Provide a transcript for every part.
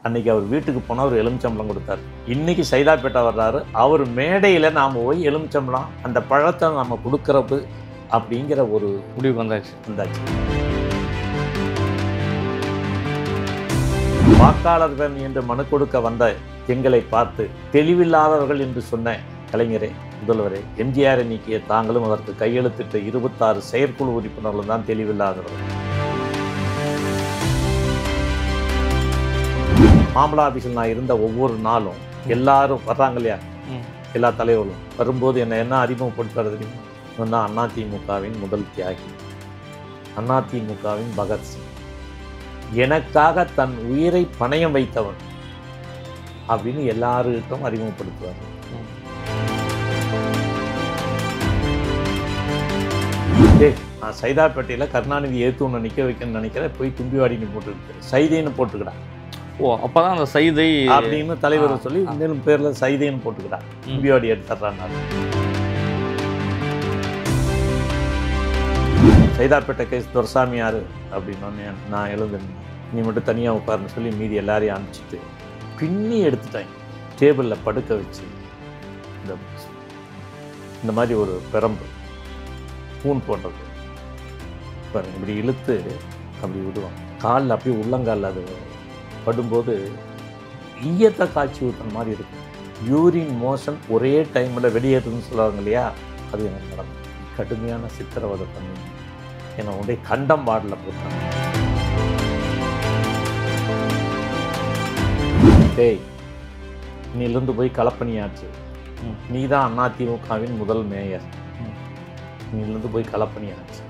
அன்னைக்கு அவர் வீட்டுக்கு போனால் ஒரு எலுமிச்சம்பழம் கொடுத்தாரு. இன்னைக்கு சைதாப்பேட்டை வர்றாரு, அவர் மேடையில் நாம் போய் எலுமிச்சம்பழம் அந்த பழத்தை நம்ம கொடுக்கறது அப்படிங்கிற ஒரு முடிவுக்கு வந்தாச்சு. வாக்காளர் பேரணி என்று மனு கொடுக்க வந்த எங்களை பார்த்து தெளிவில்லாதவர்கள் என்று சொன்ன கலைஞரே, முதல்வரே, எம்ஜிஆரை நீக்கிய தாங்களும் அதற்கு கையெழுத்திட்ட 26 செயற்குழு உறுப்பினர்கள் தான் தெளிவில்லாதவர்கள். மாமலா ஆபீஸில் நான் இருந்த ஒவ்வொரு நாளும் எல்லாரும் வர்றாங்க இல்லையா, எல்லா தலைவர்களும் வரும்போது என்ன அறிமுகப்படுத்துறது தெரியுமா? இவன் தான் அதிமுகவின் முதல் தியாகி, அதிமுகவின் பகத்சிங், எனக்காக தன் உயிரை பணயம் வைத்தவன் அப்படின்னு எல்லாருக்கும் அறிமுகப்படுத்துவார். நான் சைதாப்பேட்டையில் கருணாநிதி ஏற்று ஒன்று நிற்க வைக்கணும்னு நினைக்கிறேன், போய் தும்பிவாடின்னு போட்டுருக்கேன், சைதைன்னு போட்டுக்கிடா. ஓ, அப்போதான் அந்த சைதை அப்படின்னு தலைவர் சொல்லி இன்னும் பேரில் சைதைன்னு போட்டுக்கிடா, தும்பிவாடி எடுத்துட்றாங்க. சைதாப்பேட்டை கேஸ் துரசாமி யார் அப்படின்னோடனே நான் எழுந்துருந்தேன். நீ மட்டும் தனியாக உட்காருன்னு சொல்லி மீதி எல்லாரையும் அனுப்பிச்சிட்டு பின்னி எடுத்துட்டாங்க. டேபிளில் படுக்க வச்சு இந்த மாதிரி ஒரு பெரம்பு பூன் போடுறது பாருங்க, இப்படி இழுத்து அப்படி விடுவாங்க. காலில் அப்படியே உள்ளங்காலில் அது படும்போது ஈயத்தை காய்ச்சி ஊற்றுற மாதிரி இருக்கும். யூரின் மோஷன் ஒரே டைமில் வெளியேறுதுன்னு சொல்லுவாங்க இல்லையா, அது எனக்கு நடக்கும். கடுமையான சித்திரவதை பண்ணி என்னை உடைய கண்டம் வார்டில் போட்டாங்க. டேய், நீலிருந்து போய் களப்பணியாச்சு, நீ தான் அதிமுகவின் முதல் மேயர், நீலிருந்து போய் களப்பணியாச்சு.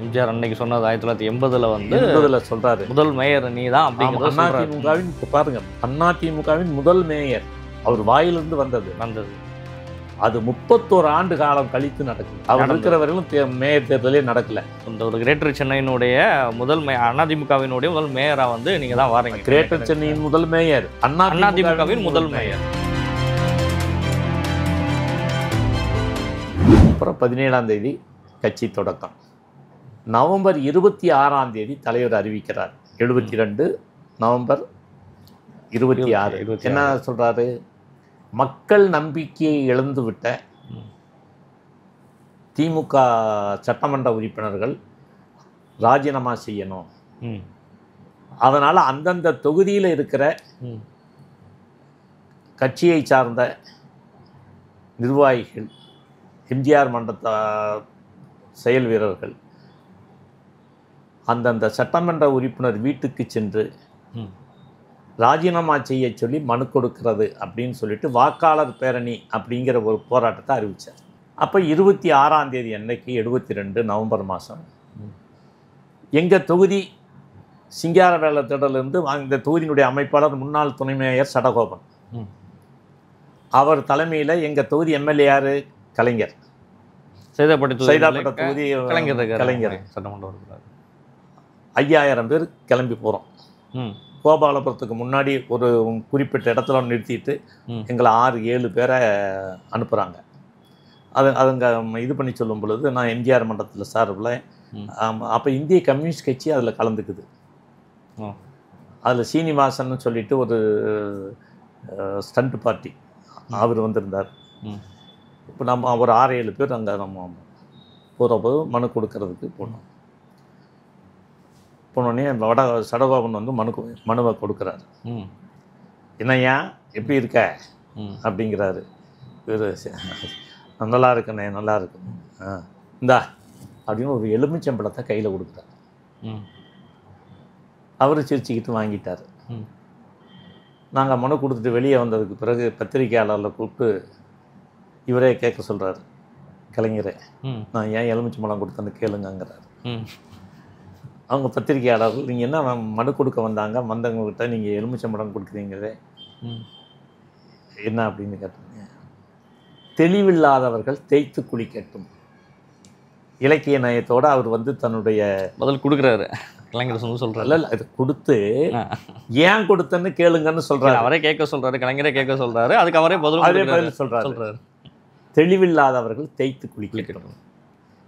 எம்ஜிஆர் அன்னைக்கு சொன்னது 1980 வந்து சொல்றாரு, முதல் மேயர் நீ தான் அப்படிங்கிறது. அதிமுகவின் பாருங்க, அதிமுகவின் முதல் மேயர் அவர் வாயிலிருந்து வந்தது. அது 31 ஆண்டு காலம் கழித்து நடக்குது. அவர் இருக்கிற வரையிலும் மேயர் தேர்தலே நடக்கல. இந்த ஒரு கிரேட்டர் சென்னையினுடைய முதல் அதிமுகவினுடைய முதல் மேயரா வந்து நீங்க தான் வாரீங்க. கிரேட்டர் சென்னையின் முதல் மேயர், அதிமுகவின் முதல் மேயர். அப்புறம் 17ஆம் தேதி கட்சி தொடக்கம். நவம்பர் 26ஆம் தேதி தலைவர் அறிவிக்கிறார். 72 நவம்பர் 26 என்ன சொல்றாரு? மக்கள் நம்பிக்கையை இழந்துவிட்ட திமுக சட்டமன்ற உறுப்பினர்கள் ராஜினாமா செய்யணும். அதனால் அந்தந்த தொகுதியில் இருக்கிற கட்சியை சார்ந்த நிர்வாகிகள், எம்ஜிஆர் மன்ற செயல் வீரர்கள் அந்தந்த சட்டமன்ற உறுப்பினர் வீட்டுக்கு சென்று ராஜினாமா செய்ய சொல்லி மனு கொடுக்கிறது அப்படின்னு சொல்லிட்டு வாக்காளர் பேரணி அப்படிங்கிற ஒரு போராட்டத்தை அறிவித்தார். அப்போ 26ஆம் தேதி அன்னைக்கு 72 நவம்பர் மாதம் எங்கள் தொகுதி சிங்காரவேல திடலிருந்து இந்த தொகுதியினுடைய அமைப்பாளர் முன்னாள் துணை மேயர் சடகோபன், அவர் தலைமையில் எங்கள் தொகுதி எம்எல்ஏ யார்? கலைஞர். சைதாப்பேட்டை தொகுதி கலைஞர் சட்டமன்ற 5000 பேர் கிளம்பி போகிறோம். கோபாலபுரத்துக்கு முன்னாடி ஒரு குறிப்பிட்ட இடத்துல நிறுத்திட்டு எங்களை 6-7 பேரை அனுப்புகிறாங்க. அதுங்க இது பண்ணி சொல்லும் பொழுது நான் எம்ஜிஆர் மன்றத்தில் சார்பில், அப்போ இந்திய கம்யூனிஸ்ட் கட்சி அதில் கலந்துக்குது. அதில் சீனிவாசன் சொல்லிட்டு ஒரு ஸ்டண்ட் பார்ட்டி அவர் வந்திருந்தார். இப்போ நம்ம ஒரு 6-7 பேர் அங்கே நம்ம போகிறப்போது மனு கொடுக்கறதுக்கு போனோம். போனோடனே சடகோபன் வந்து மனுவை கொடுக்குறாரு. என்னையா எப்படி இருக்க அப்படிங்கிறாரு. நல்லா இருக்குண்ணே, நல்லா இருக்குண்ணே, இந்தா அப்படின்னு ஒரு எலுமிச்சம்பழத்தை கையில் கொடுக்குறாரு. அவர் சிரிச்சுக்கிட்டு வாங்கிட்டார். நாங்கள் மனு கொடுத்துட்டு வெளியே வந்ததுக்கு பிறகு பத்திரிகையாளர்களை கூப்பிட்டு இவரே கேட்க சொல்கிறாரு, கலைஞரே நான் ஏன் எலுமிச்சம்பழம் கொடுத்தேன்னு கேளுங்கிறாரு. அவங்க பத்திரிகையாளர்கள், நீங்கள் என்ன மனு கொடுக்க வந்தவங்ககிட்ட நீங்கள் எலுமிச்சம்பழம் கொடுக்குறீங்களே என்ன அப்படின்னு கேட்டாங்க. தெளிவில்லாதவர்கள் தேய்த்து குளிக்கட்டும். இலக்கிய நயத்தோடு அவர் வந்து தன்னுடைய பதில் கொடுக்குறாரு. கலைஞர் சொல்கிறாரு, இல்லை இது கொடுத்து ஏன் கொடுத்தேன்னு கேளுங்கன்னு சொல்கிறாரு. அவரே கேட்க சொல்கிறாரு, கலைஞரே கேட்க சொல்கிறாரு. அதுக்கு அவரே பதில் சொல்கிறாரு. தெளிவில்லாதவர்கள் தேய்த்து குளிக்கட்டும்.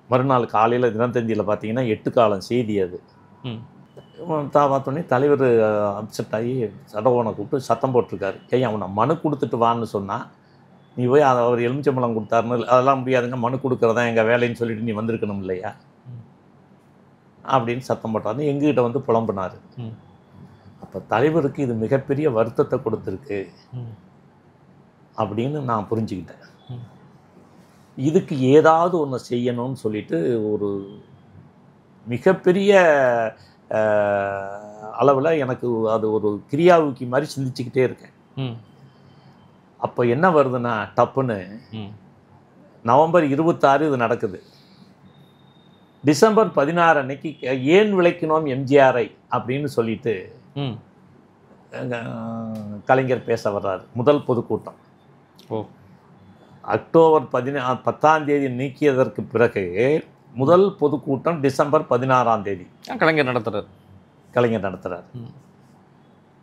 மறுநாள் காலையில் தினத்தந்தியில் பார்த்தீங்கன்னா 8 காலம் செய்தி. அது பார்த்தோன்னே தலைவர் அப்செட் ஆகி சடகோனை கூப்பிட்டு சத்தம் போட்டிருக்காரு. அவனை மனு கொடுத்துட்டு வான்னு சொன்னால் நீ போய் அவர் எலுமிச்சம்பழம் கொடுத்தாருன்னு அதெல்லாம் முடியாதுங்க, மனு கொடுக்குறதா எங்கள் வேலைன்னு சொல்லிட்டு நீ வந்திருக்கணும் இல்லையா அப்படின்னு சத்தம் போட்டாருன்னு எங்ககிட்ட வந்து புலம்புனார். அப்போ தலைவருக்கு இது மிகப்பெரிய வருத்தத்தை கொடுத்துருக்கு அப்படின்னு நான் புரிஞ்சுக்கிட்டேன். இதுக்கு ஏதாவது ஒன்று செய்யணும்னு சொல்லிட்டு ஒரு மிகப்பெரிய அளவில் எனக்கு அது ஒரு கிரியாவுக்கி மாதிரி சிந்திச்சுக்கிட்டே இருக்கேன். அப்போ என்ன வருதுன்னா டப்புன்னு நவம்பர் 26 இது நடக்குது. டிசம்பர் 16 அன்னைக்கு ஏன் விளைக்கணும் எம்ஜிஆரை அப்படின்னு சொல்லிட்டு கலைஞர் பேச வர்றாரு. முதல் பொதுக்கூட்டம் அக்டோபர் 10ஆம் தேதி நீக்கியதற்கு பிறகு முதல் பொதுக்கூட்டம் டிசம்பர் 16ஆம் தேதி கலைஞர் நடத்துகிறார்.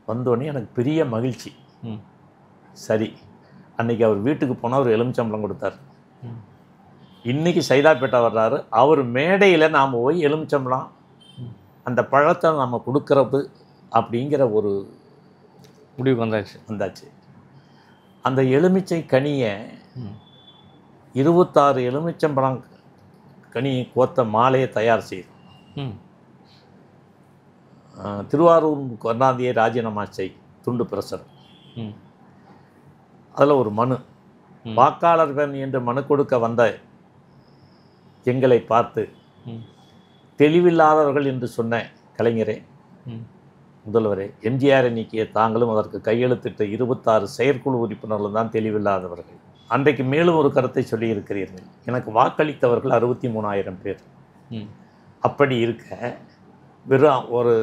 வந்தோடனே எனக்கு பெரிய மகிழ்ச்சி. சரி, அன்னைக்கு அவர் வீட்டுக்கு போனால் ஒரு எலுமிச்சம்பழம் கொடுத்தார். இன்னைக்கு சைதாப்பேட்டை வர்றாரு, அவர் மேடையில் நாம் போய் எலுமிச்சம்பழம் அந்த பழத்தை நம்ம கொடுக்கறது அப்படிங்கிற ஒரு முடிவு வந்தாச்சு. அந்த எலுமிச்சை கனியை 26 எலுமிச்சம்பழம் கனி கோத்த மாலையை தயார் செய்யும். திருவாரூர் கருணாநிதியை ராஜினாமா செய் துண்டு பிரசுரம். அதில் ஒரு மனு, வாக்காளர் பேரணி என்று மனு கொடுக்க வந்த எங்களை பார்த்து தெளிவில்லாதவர்கள் என்று சொன்ன கலைஞரே, முதல்வரே, எம்ஜிஆரை நீக்கிய தாங்களும் அதற்கு கையெழுத்திட்ட 26 செயற்குழு உறுப்பினர்கள் தான் தெளிவில்லாதவர்கள். அன்றைக்கு மேலும் ஒரு கருத்தை சொல்லியிருக்கிறீர்கள். எனக்கு வாக்களித்தவர்கள் 63,000 பேர். அப்படி இருக்க வெறும் ஒரு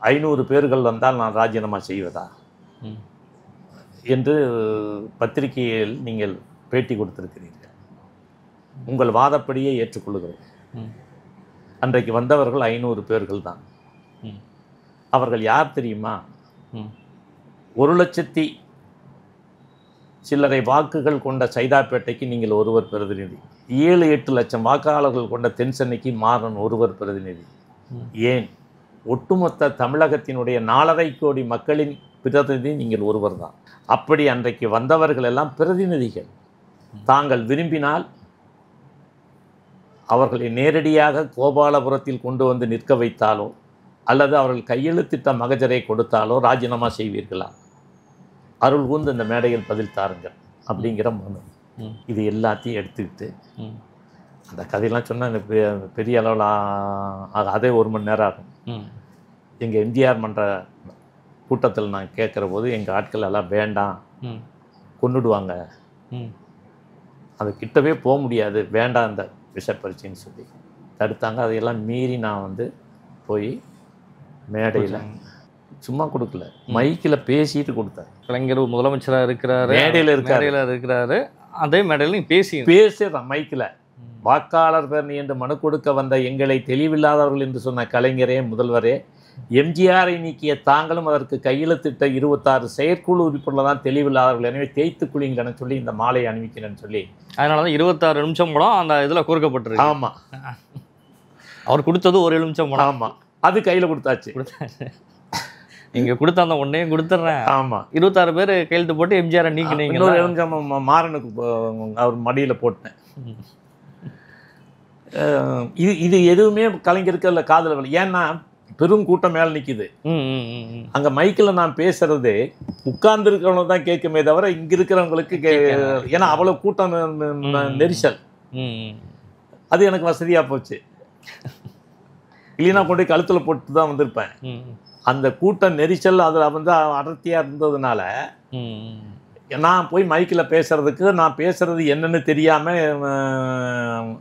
500 பேர்கள் வந்தால் நான் ராஜினாமா செய்வதா என்று பத்திரிகையில் நீங்கள் பேட்டி கொடுத்திருக்கிறீர்கள். உங்கள் வாதப்படியே ஏற்றுக்கொள்கிறோம். அன்றைக்கு வந்தவர்கள் 500 பேர்கள் தான். அவர்கள் யார் தெரியுமா? 1,00,000 சில்லறை வாக்குகள் கொண்ட சைதாப்பேட்டைக்கு நீங்கள் ஒருவர் பிரதிநிதி, 7-8 லட்சம் வாக்காளர்கள் கொண்ட தென் சென்னைக்கு மாறன் ஒருவர் பிரதிநிதி. ஏன், ஒட்டுமொத்த தமிழகத்தினுடைய 4.5 கோடி மக்களின் பிரதிநிதி நீங்கள் ஒருவர் தான். அப்படி அன்றைக்கு வந்தவர்கள் எல்லாம் பிரதிநிதிகள். தாங்கள் விரும்பினால் அவர்களை நேரடியாக கோபாலபுரத்தில் கொண்டு வந்து நிற்க வைத்தாலோ அல்லது அவர்கள் கையெழுத்திட்ட மகஜரை கொடுத்தாலோ ராஜினாமா செய்வீர்களா? அருள் கூர்ந்து இந்த மேடையில் பதில் தாருங்கள் அப்படிங்கிற மனு. இது எல்லாத்தையும் எடுத்துக்கிட்டு அந்த கதையெல்லாம் சொன்னால் பெரிய அளவில் அதே 1 மணி நேரம் ஆகும். எங்கள் எம்ஜிஆர் மன்ற கூட்டத்தில் நான் கேட்குற போது எங்கள் ஆட்கள் எல்லாம் வேண்டாம், கொண்டுடுவாங்க, அது கிட்டவே போக முடியாது, வேண்டாம் இந்த விஷப்பரிச்சின்னு சொல்லி தடுத்தாங்க. அதையெல்லாம் மீறி நான் வந்து போய் மேடையில் சும்மா கொடுக்கல, மைக்கில் பேசிட்டு கொடுத்தாரு. கலைஞர் முதலமைச்சராக இருக்கிறாரு, மேடையில் இருக்கிறாரு, அதே மேடையில் நீ பேசுகிறான் மைக்கில். வாக்காளர் பேரணி என்று மனு கொடுக்க வந்த எங்களை தெளிவில்லாதவர்கள் என்று சொன்ன கலைஞரே, முதல்வரே, எம்ஜிஆரை நீக்கிய தாங்களும் அதற்கு கையெழுத்திட்ட 26 செயற்குழு உறுப்பினர்கள் தான் தெளிவில்லாதவர்கள், எனவே தேய்த்து குளிங்கன்னு சொல்லி இந்த மாலையை அணிவிக்கிறேன்னு சொல்லி, அதனால தான் 26 நிமிஷம் படம் அந்த இதில் கோர்க்கப்பட்டிருக்கு. ஆமாம், அவர் கொடுத்தது ஒரு எலுமிச்சம் படம். ஆமாம், அது கையில் கொடுத்தாச்சு. இங்கே கொடுத்த அந்த ஒன்றையும் கொடுத்துட்றேன். ஆமாம், 26 பேர் கையெழுத்து போட்டு எம்ஜிஆரை நீக்கினீங்க. இன்னொரு எலுமிச்சம் மாறனுக்கு அவர் மடியில் போட்டேன். இது எதுவுமே கலைஞருக்கு அதில் காதல் வரல. ஏன்னா பெரும் கூட்டம் மேலே நிற்கிது. அங்கே மைக்கில் நான் பேசுறது உட்கார்ந்து இருக்கிறவங்க தான் கேட்குமே தவிர இங்கே இருக்கிறவங்களுக்கு ஏன்னா அவ்வளோ கூட்டம் நெரிசல். அது எனக்கு வசதியாக போச்சு. இல்லைன்னா கொண்டு கழுத்தில் போட்டு தான் வந்திருப்பேன். அந்த கூட்டம் நெரிசல் அதில் வந்து அடர்த்தியாக இருந்ததுனால நான் போய் மைக்கில் பேசுறதுக்கு நான் பேசுறது என்னன்னு தெரியாமல்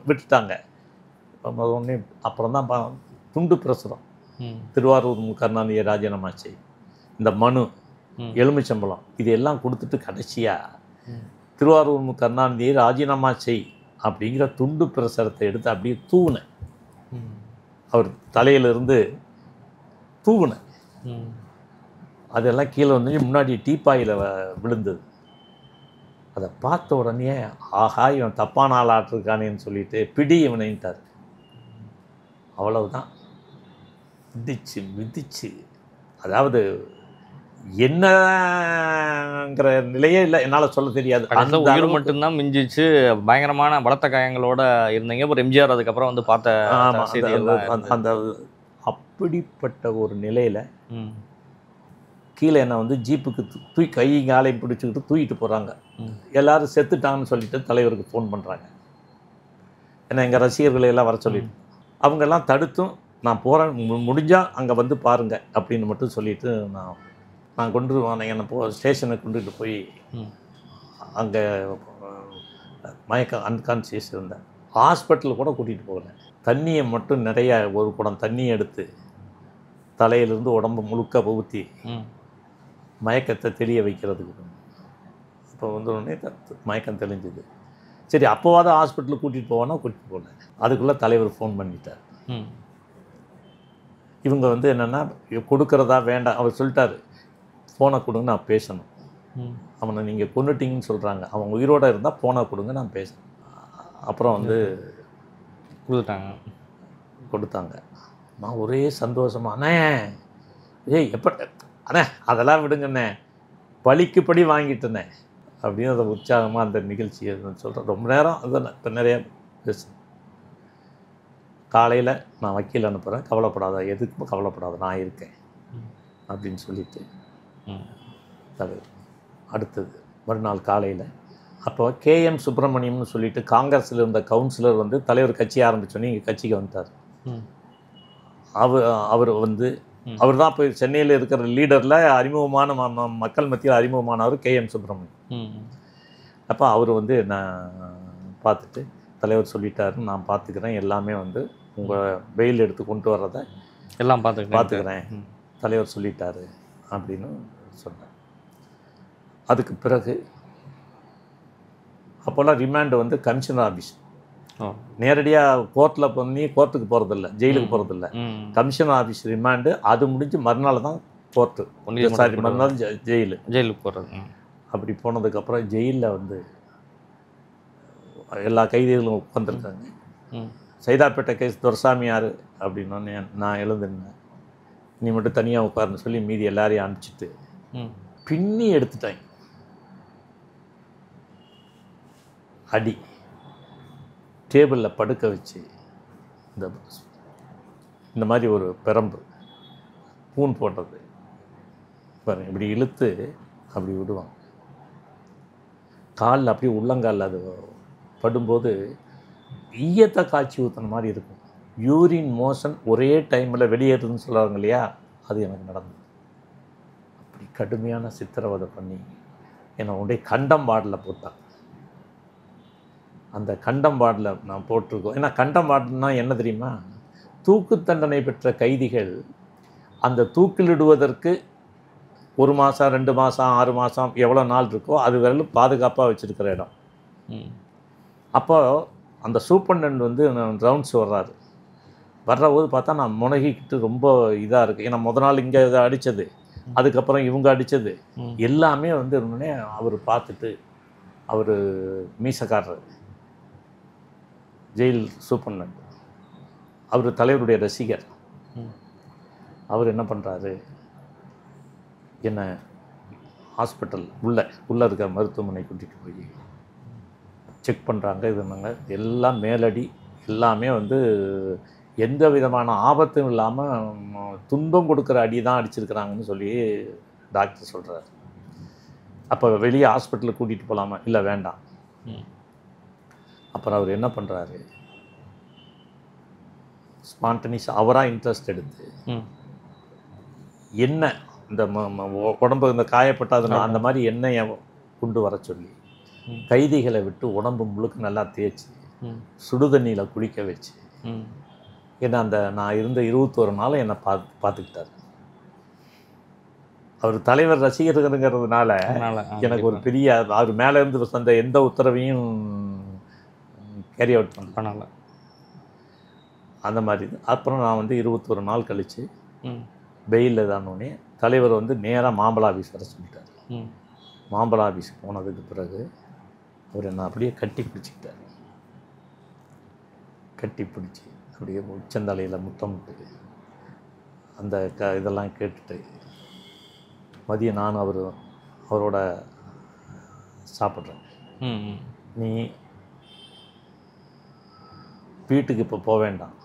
விட்டுட்டாங்க. ஒன்று அப்புறம் தான் துண்டு பிரசுரம், திருவாரூர் கருணாநிதியை ராஜினாமா செய், இந்த மனு, எலுமிச்சம்பழம், இது எல்லாம் கொடுத்துட்டு கடைசியாக திருவாரூர் கருணாநிதியை ராஜினாமா செய் அப்படிங்கிற துண்டு பிரசுரத்தை எடுத்து அப்படியே தூவினேன். அவர் தலையிலிருந்து தூவினேன். அதெல்லாம் கீழே வந்து முன்னாடி டீப்பாயில் விழுந்தது. அதை பார்த்த உடனே ஆஹா இவன் தப்பான ஆள் ஆட்டிருக்கானேன்னு சொல்லிட்டு பிடி இவனைன்ட்டார். அவ்வளவுதான். மிதிச்சு மிதிச்சு, அதாவது என்னங்கிற நிலையே இல்லை, என்னால் சொல்ல தெரியாது. கடைசியில் அந்த உயிர் அளவுக்கு மட்டும்தான் மிஞ்சிச்சு. பயங்கரமான பலத்த காயங்களோட இருந்தீங்க. அப்புறம் எம்ஜிஆர் அதுக்கப்புறம் வந்து பார்த்த ஆமாம், செய்திகள்லாம் அந்த அந்த அப்படிப்பட்ட ஒரு நிலையில் ம் கீழே என்னை வந்து ஜீப்புக்கு தூக்கி கை காலையும் பிடிச்சிக்கிட்டு தூக்கிட்டு போகிறாங்க. ம் எல்லாரும் செத்துட்டாங்கன்னு சொல்லிட்டு தலைவருக்கு ஃபோன் பண்ணுறாங்க. ஏன்னா எங்கள் ரசிகர்களை எல்லாம் வர சொல்லிட்டு, அவங்கெல்லாம் தடுத்தும் நான் போகிறேன், முடிஞ்சால் அங்கே வந்து பாருங்க அப்படின்னு மட்டும் சொல்லிட்டு நான் கொண்டு என்னை ஸ்டேஷனுக்கு கொண்டுட்டு போய் ம் அங்கே மயக்கம் அன்கான்சியஸ் இருந்தேன். ஹாஸ்பிட்டல் கூட கூட்டிகிட்டு போகல. தண்ணியை மட்டும் நிறைய ஒரு குடம் தண்ணியை எடுத்து தலையிலிருந்து உடம்பு முழுக்க ஊற்றி ம் மயக்கத்தை தெளிய வைக்கிறதுக்கு. அப்போ வந்து உடனே மயக்கம் தெளிஞ்சுது. சரி, அப்போவாது ஹாஸ்பிட்டலுக்கு கூட்டிகிட்டு போவானா, கூட்டிகிட்டு போகல. அதுக்குள்ளே தலைவர் ஃபோன் பண்ணிட்டார். ம் இவங்க வந்து என்னென்னா கொடுக்குறதா வேண்டாம், அவர் சொல்லிட்டாரு, ஃபோனை கொடுங்க நான் பேசணும். ம் அவனை நீங்கள் கொன்னுட்டீங்கன்னு சொல்கிறாங்க, அவன் உயிரோடு இருந்தால் ஃபோனை கொடுங்க நான் பேசணும். அப்புறம் வந்து கொடுத்தாங்க. நான் ஒரே சந்தோஷமாக, அண்ணே எப்போ அண்ணே அதெல்லாம் விடுங்கண்ணே, பழிக்கு படி வாங்கிட்டேனே அப்படின்னு அதை உற்சாகமாக அந்த நிகழ்ச்சியை சொல்கிறேன். ரொம்ப நேரம் அதை இப்போ நிறையா பேசுகிறேன். காலையில் நான் வக்கீல் அனுப்புகிறேன், கவலைப்படாத, எதுக்கும் கவலைப்படாத, நான் இருக்கேன் அப்படின்னு சொல்லிட்டு தலைவர். அடுத்தது மறுநாள் காலையில் அப்போ KM சுப்பிரமணியம்னு சொல்லிட்டு காங்கிரஸில் இருந்த கவுன்சிலர் வந்து தலைவர் கட்சி ஆரம்பித்தோன்னே இங்கே கட்சிக்கு வந்துட்டார். அவர் வந்து அவர் தான் போய் சென்னையில் இருக்கிற லீடரில் அறிமுகமான மக்கள் மத்தியில் அறிமுகமானவர் KM சுப்பிரமணியம். அப்போ அவர் வந்து நான் பார்த்துட்டு, தலைவர் சொல்லிட்டாரு, நான் பார்த்துக்கிறேன், எல்லாமே வந்து உங்கள் பெயில் எடுத்து கொண்டு வர்றதை எல்லாம் பார்த்துக்கிறேன், தலைவர் சொல்லிட்டாரு அப்படின்னு சொன்னேன். அதுக்கு பிறகு அப்போல்லாம் ரிமாண்டு வந்து கமிஷனர் ஆஃபீஸ், நேரடியாக கோர்ட்டில் பண்ணி கோர்ட்டுக்கு போகிறதில்ல, ஜெயிலுக்கு போகிறதில்ல. கமிஷனர் ஆஃபீஸ் ரிமாண்டு, அது முடிஞ்சு மறுநாள் தான் கோர்ட்டு, சாரி மறுநாள் ஜெயிலுக்கு போகிறது. அப்படி போனதுக்கப்புறம் ஜெயிலில் வந்து எல்லா கைதிகளும் உட்காந்துருக்காங்க. சைதாப்பேட்டை கேஸ் துரசாமி யார் அப்படின்னோடனே நான் எழுந்துருந்தேன். நீ மட்டும் தனியாக உட்காருன்னு சொல்லி மீதி எல்லாரையும் அனுப்பிச்சிட்டு பின்னி எடுத்துட்டாங்க. அடி டேபிளில் படுக்க வச்சு இந்த மாதிரி ஒரு பெரம்பு பூன் போட்டது பாருங்க, இப்படி இழுத்து அப்படி விடுவாங்க. காலில் அப்படியே உள்ளங்காலில் அது படும்போது ஈயத்தை காய்ச்சி ஊற்றின மாதிரி இருக்கும். யூரின் மோஷன் ஒரே டைமில் வெளியேறுதுன்னு சொல்கிறாங்க இல்லையா, அது எனக்கு நடந்தது. அப்படி கடுமையான சித்திரவதை பண்ணி என்னை உடைய கண்டம் வார்டில் போட்டாங்க. அந்த கண்டம் வார்டில் நான் போட்டிருக்கோம். ஏன்னா கண்டம் வார்டுன்னா என்ன தெரியுமா, தூக்கு தண்டனை பெற்ற கைதிகள் அந்த தூக்கிலிடுவதற்கு 1 மாதம் 2 மாதம் 6 மாதம் எவ்வளோ நாள் இருக்கோ அது வரையிலும் பாதுகாப்பாக வச்சுருக்கிற இடம். அப்போ அந்த சூப்பர்டென்ட் வந்து ரவுண்ட்ஸ் வர்றபோது பார்த்தா நான் முனகிக்கிட்டு ரொம்ப இதாக இருக்குது. ஏன்னா முத நாள் இங்கே இதை அடித்தது, அதுக்கப்புறம் இவங்க அடித்தது எல்லாமே வந்து இருந்தோடனே அவர் பார்த்துட்டு, அவர் மீசக்காரர் ஜெயில் சூப்பர்டென்ட், அவர் தலைவருடைய ரசிகர். அவர் என்ன பண்ணுறாரு, என்னை ஹாஸ்பிட்டல் உள்ளே இருக்கிற மருத்துவமனை கூட்டிகிட்டு போய் செக் பண்ணுறாங்க. இது நாங்கள் எல்லாம் மேலடி, எல்லாமே வந்து எந்த விதமான ஆபத்தும் இல்லாமல் துன்பம் கொடுக்குற அடி தான் அடிச்சிருக்கிறாங்கன்னு சொல்லி டாக்டர் சொல்கிறார். அப்போ வெளியே ஹாஸ்பிட்டலுக்கு கூட்டிகிட்டு போகலாமா, இல்லை வேண்டாம். அப்புறம் அவர் என்ன பண்ணுறாரு, ஸ்பான்டனிஸ் அவராக இன்ட்ரெஸ்ட் எடுத்து எண்ணெய் இந்த உடம்பு இந்த காயப்பட்டது அந்த மாதிரி எண்ணெயை கொண்டு வர சொல்லி கைதிகளை விட்டு உடம்பு முழுக்க நல்லா தேய்ச்சி சுடுதண்ணியில் குளிக்க வச்சு, ஏன்னா அந்த நான் இருந்த 21 நாள் என்னை பார்த்துக்கிட்டார். அவர் தலைவர் ரசிகருங்கிறதுனால எனக்கு ஒரு பெரிய, அவர் மேலே இருந்து அந்த எந்த உத்தரவையும் கேரி அவுட் பண்ணல அந்த மாதிரி. அப்புறம் நான் வந்து 21 நாள் கழித்து பெயிலில் தானோடனே தலைவர் வந்து நேராக மாம்பழ ஆஃபீஸ் வர சொல்லிட்டார். மாம்பழ ஆஃபீஸ் போனதுக்கு பிறகு அவர் என்னை அப்படியே கட்டி பிடிச்சிக்கிட்டார். கட்டி பிடிச்சி அப்படியே உச்சந்தலையில் முத்தமிட்டு அந்த இதெல்லாம் கேட்டுட்டு மதியம் நான் அவரோட சாப்பிட்றேன். ம். நீ வீட்டுக்கு இப்போ போக வேண்டாம்,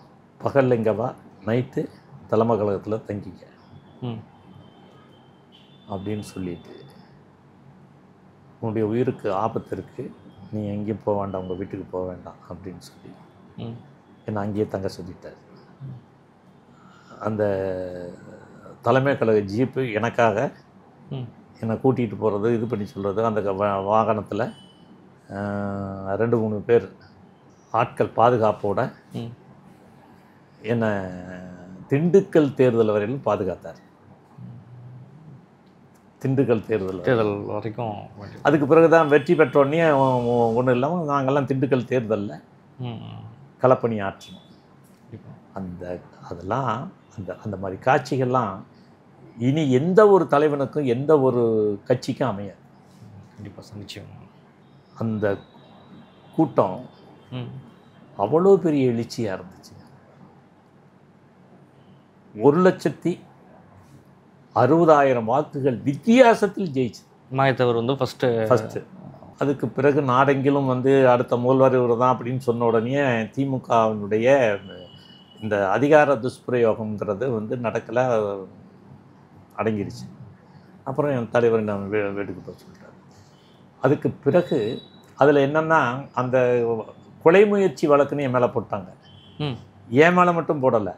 பகலில் இங்கே வா, நைட்டு தலைமை கழகத்தில் தங்கிக்க ம். அப்படின்னு சொல்லிட்டு, உன்னுடைய உயிருக்கு ஆபத்து இருக்குது, நீ எங்கேயும் போக வேண்டாம், உங்கள் வீட்டுக்கு போக வேண்டாம் அப்படின்னு சொல்லி ம். என்னை அங்கேயே தங்க சொல்லிட்டார். அந்த தலைமை கழக ஜீப்பு எனக்காக ம். என்னை கூட்டிகிட்டு போகிறது, இது பண்ணி சொல்கிறது, அந்த வாகனத்தில் 2-3 பேர் ஆட்கள் பாதுகாப்போட ம். என்னை திண்டுக்கல் தேர்தல் வரையிலும் பாதுகாத்தார். திண்டுக்கல் தேர்தல் வரைக்கும். அதுக்கு பிறகு தான் வெற்றி பெற்றோடனே ஒன்றும் இல்லாமல் நாங்கள்லாம் திண்டுக்கல் தேர்தலில் களப்பணி ஆற்றினோம். அதெல்லாம் அந்த மாதிரி காட்சிகள்லாம் இனி எந்த ஒரு தலைவனுக்கும் எந்த ஒரு கட்சிக்கும் அமையாது. கண்டிப்பாக நிச்சயம். அந்த கூட்டம் அவ்வளோ பெரிய எழுச்சியாக இருந்துச்சு. 1,60,000 வாக்குகள் வித்தியாசத்தில் ஜெயிச்சு மாயத்தவர் வந்து ஃபஸ்ட்டு. அதுக்கு பிறகு நாடெங்கிலும் வந்து அடுத்த முதல்வர் இவர் தான் அப்படின்னு சொன்ன உடனே திமுகவினுடைய இந்த அதிகார துஷ்பிரயோகம்ங்கிறது வந்து நடக்கலை, அடங்கிடுச்சு. அப்புறம் என் தலைவர் நான் வீட்டுக்கு போக சொல்லிட்டார். அதுக்கு பிறகு அதில் என்னென்னா, அந்த கொலை முயற்சி வழக்குன்னு என் மேலே போட்டாங்க. என் மேலே மட்டும் போடலை,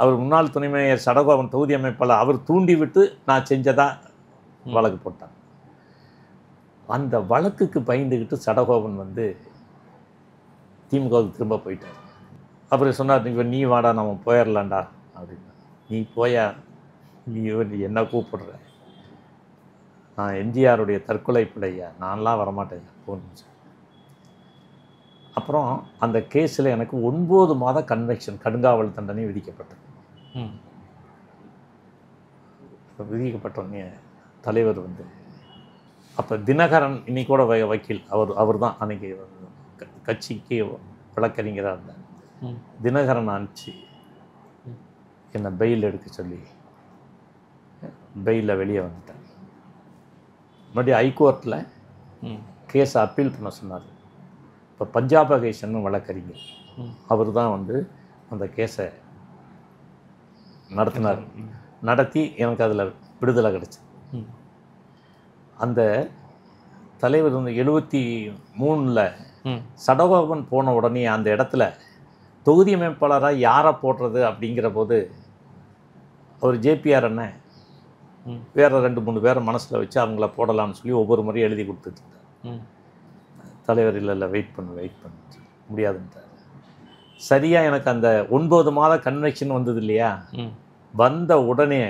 அவர் முன்னாள் துணை மேயர் சடகோபன் தொகுதி அமைப்பாளர் அவர் தூண்டி விட்டு நான் செஞ்சதா வழக்கு போட்டாங்க. அந்த வழக்குக்கு பயந்துக்கிட்டு சடகோபன் வந்து திமுகவுக்கு திரும்ப போயிட்டார். அப்புறம் சொன்னார், நீ வாடா நம்ம போயிடலாண்டா அப்படின்னு. நீ போயா, நீ என்ன கூப்பிடுற, நான் எம்ஜிஆருடைய தற்கொலை பிள்ளையா, நான்லாம் வரமாட்டேன் போன்னு. அப்புறம் அந்த கேஸில் எனக்கு 9 மாத கன்வெக்ஷன், கடுங்காவல் தண்டனை விதிக்கப்பட்டது. விதிக்கப்பட்டோடனே தலைவர் வந்து, அப்போ தினகரன் இன்னைக்கு கூட வக்கீல், அவர் தான் அன்றைக்கி கட்சிக்கு வழக்கறிஞராக இருந்தார். தினகரன் அனுப்பிச்சு என்னை பெயில் எடுக்க சொல்லி பெயிலில் வெளியே வந்துட்டேன். மறுபடியும் ஹைகோர்ட்டில் கேஸை அப்பீல் பண்ண சொன்னார். இப்போ பஞ்சாப் அகேஷன் வழக்கறிஞர் அவர் தான் வந்து அந்த கேஸை நடத்தினார். நடத்தி எனக்கு அதில் விடுதலை கிடச்சி. அந்த தலைவர் வந்து 73ல் சடகோபன் போன உடனே அந்த இடத்துல தொகுதி அமைப்பாளராக யாரை போடுறது அப்படிங்கிற போது அவர் ஜேபிஆர் அண்ணன் வேறு 2-3 பேரை மனசில் வச்சு அவங்கள போடலாம்னு சொல்லி ஒவ்வொரு முறையும் எழுதி கொடுத்துட்டார். தலைவர் இல்லை வெயிட் பண்ணு முடியாதுன்ட்டார். சரியாக எனக்கு அந்த 9 மாத கன்வெக்ஷன் வந்தது இல்லையா, வந்த உடனே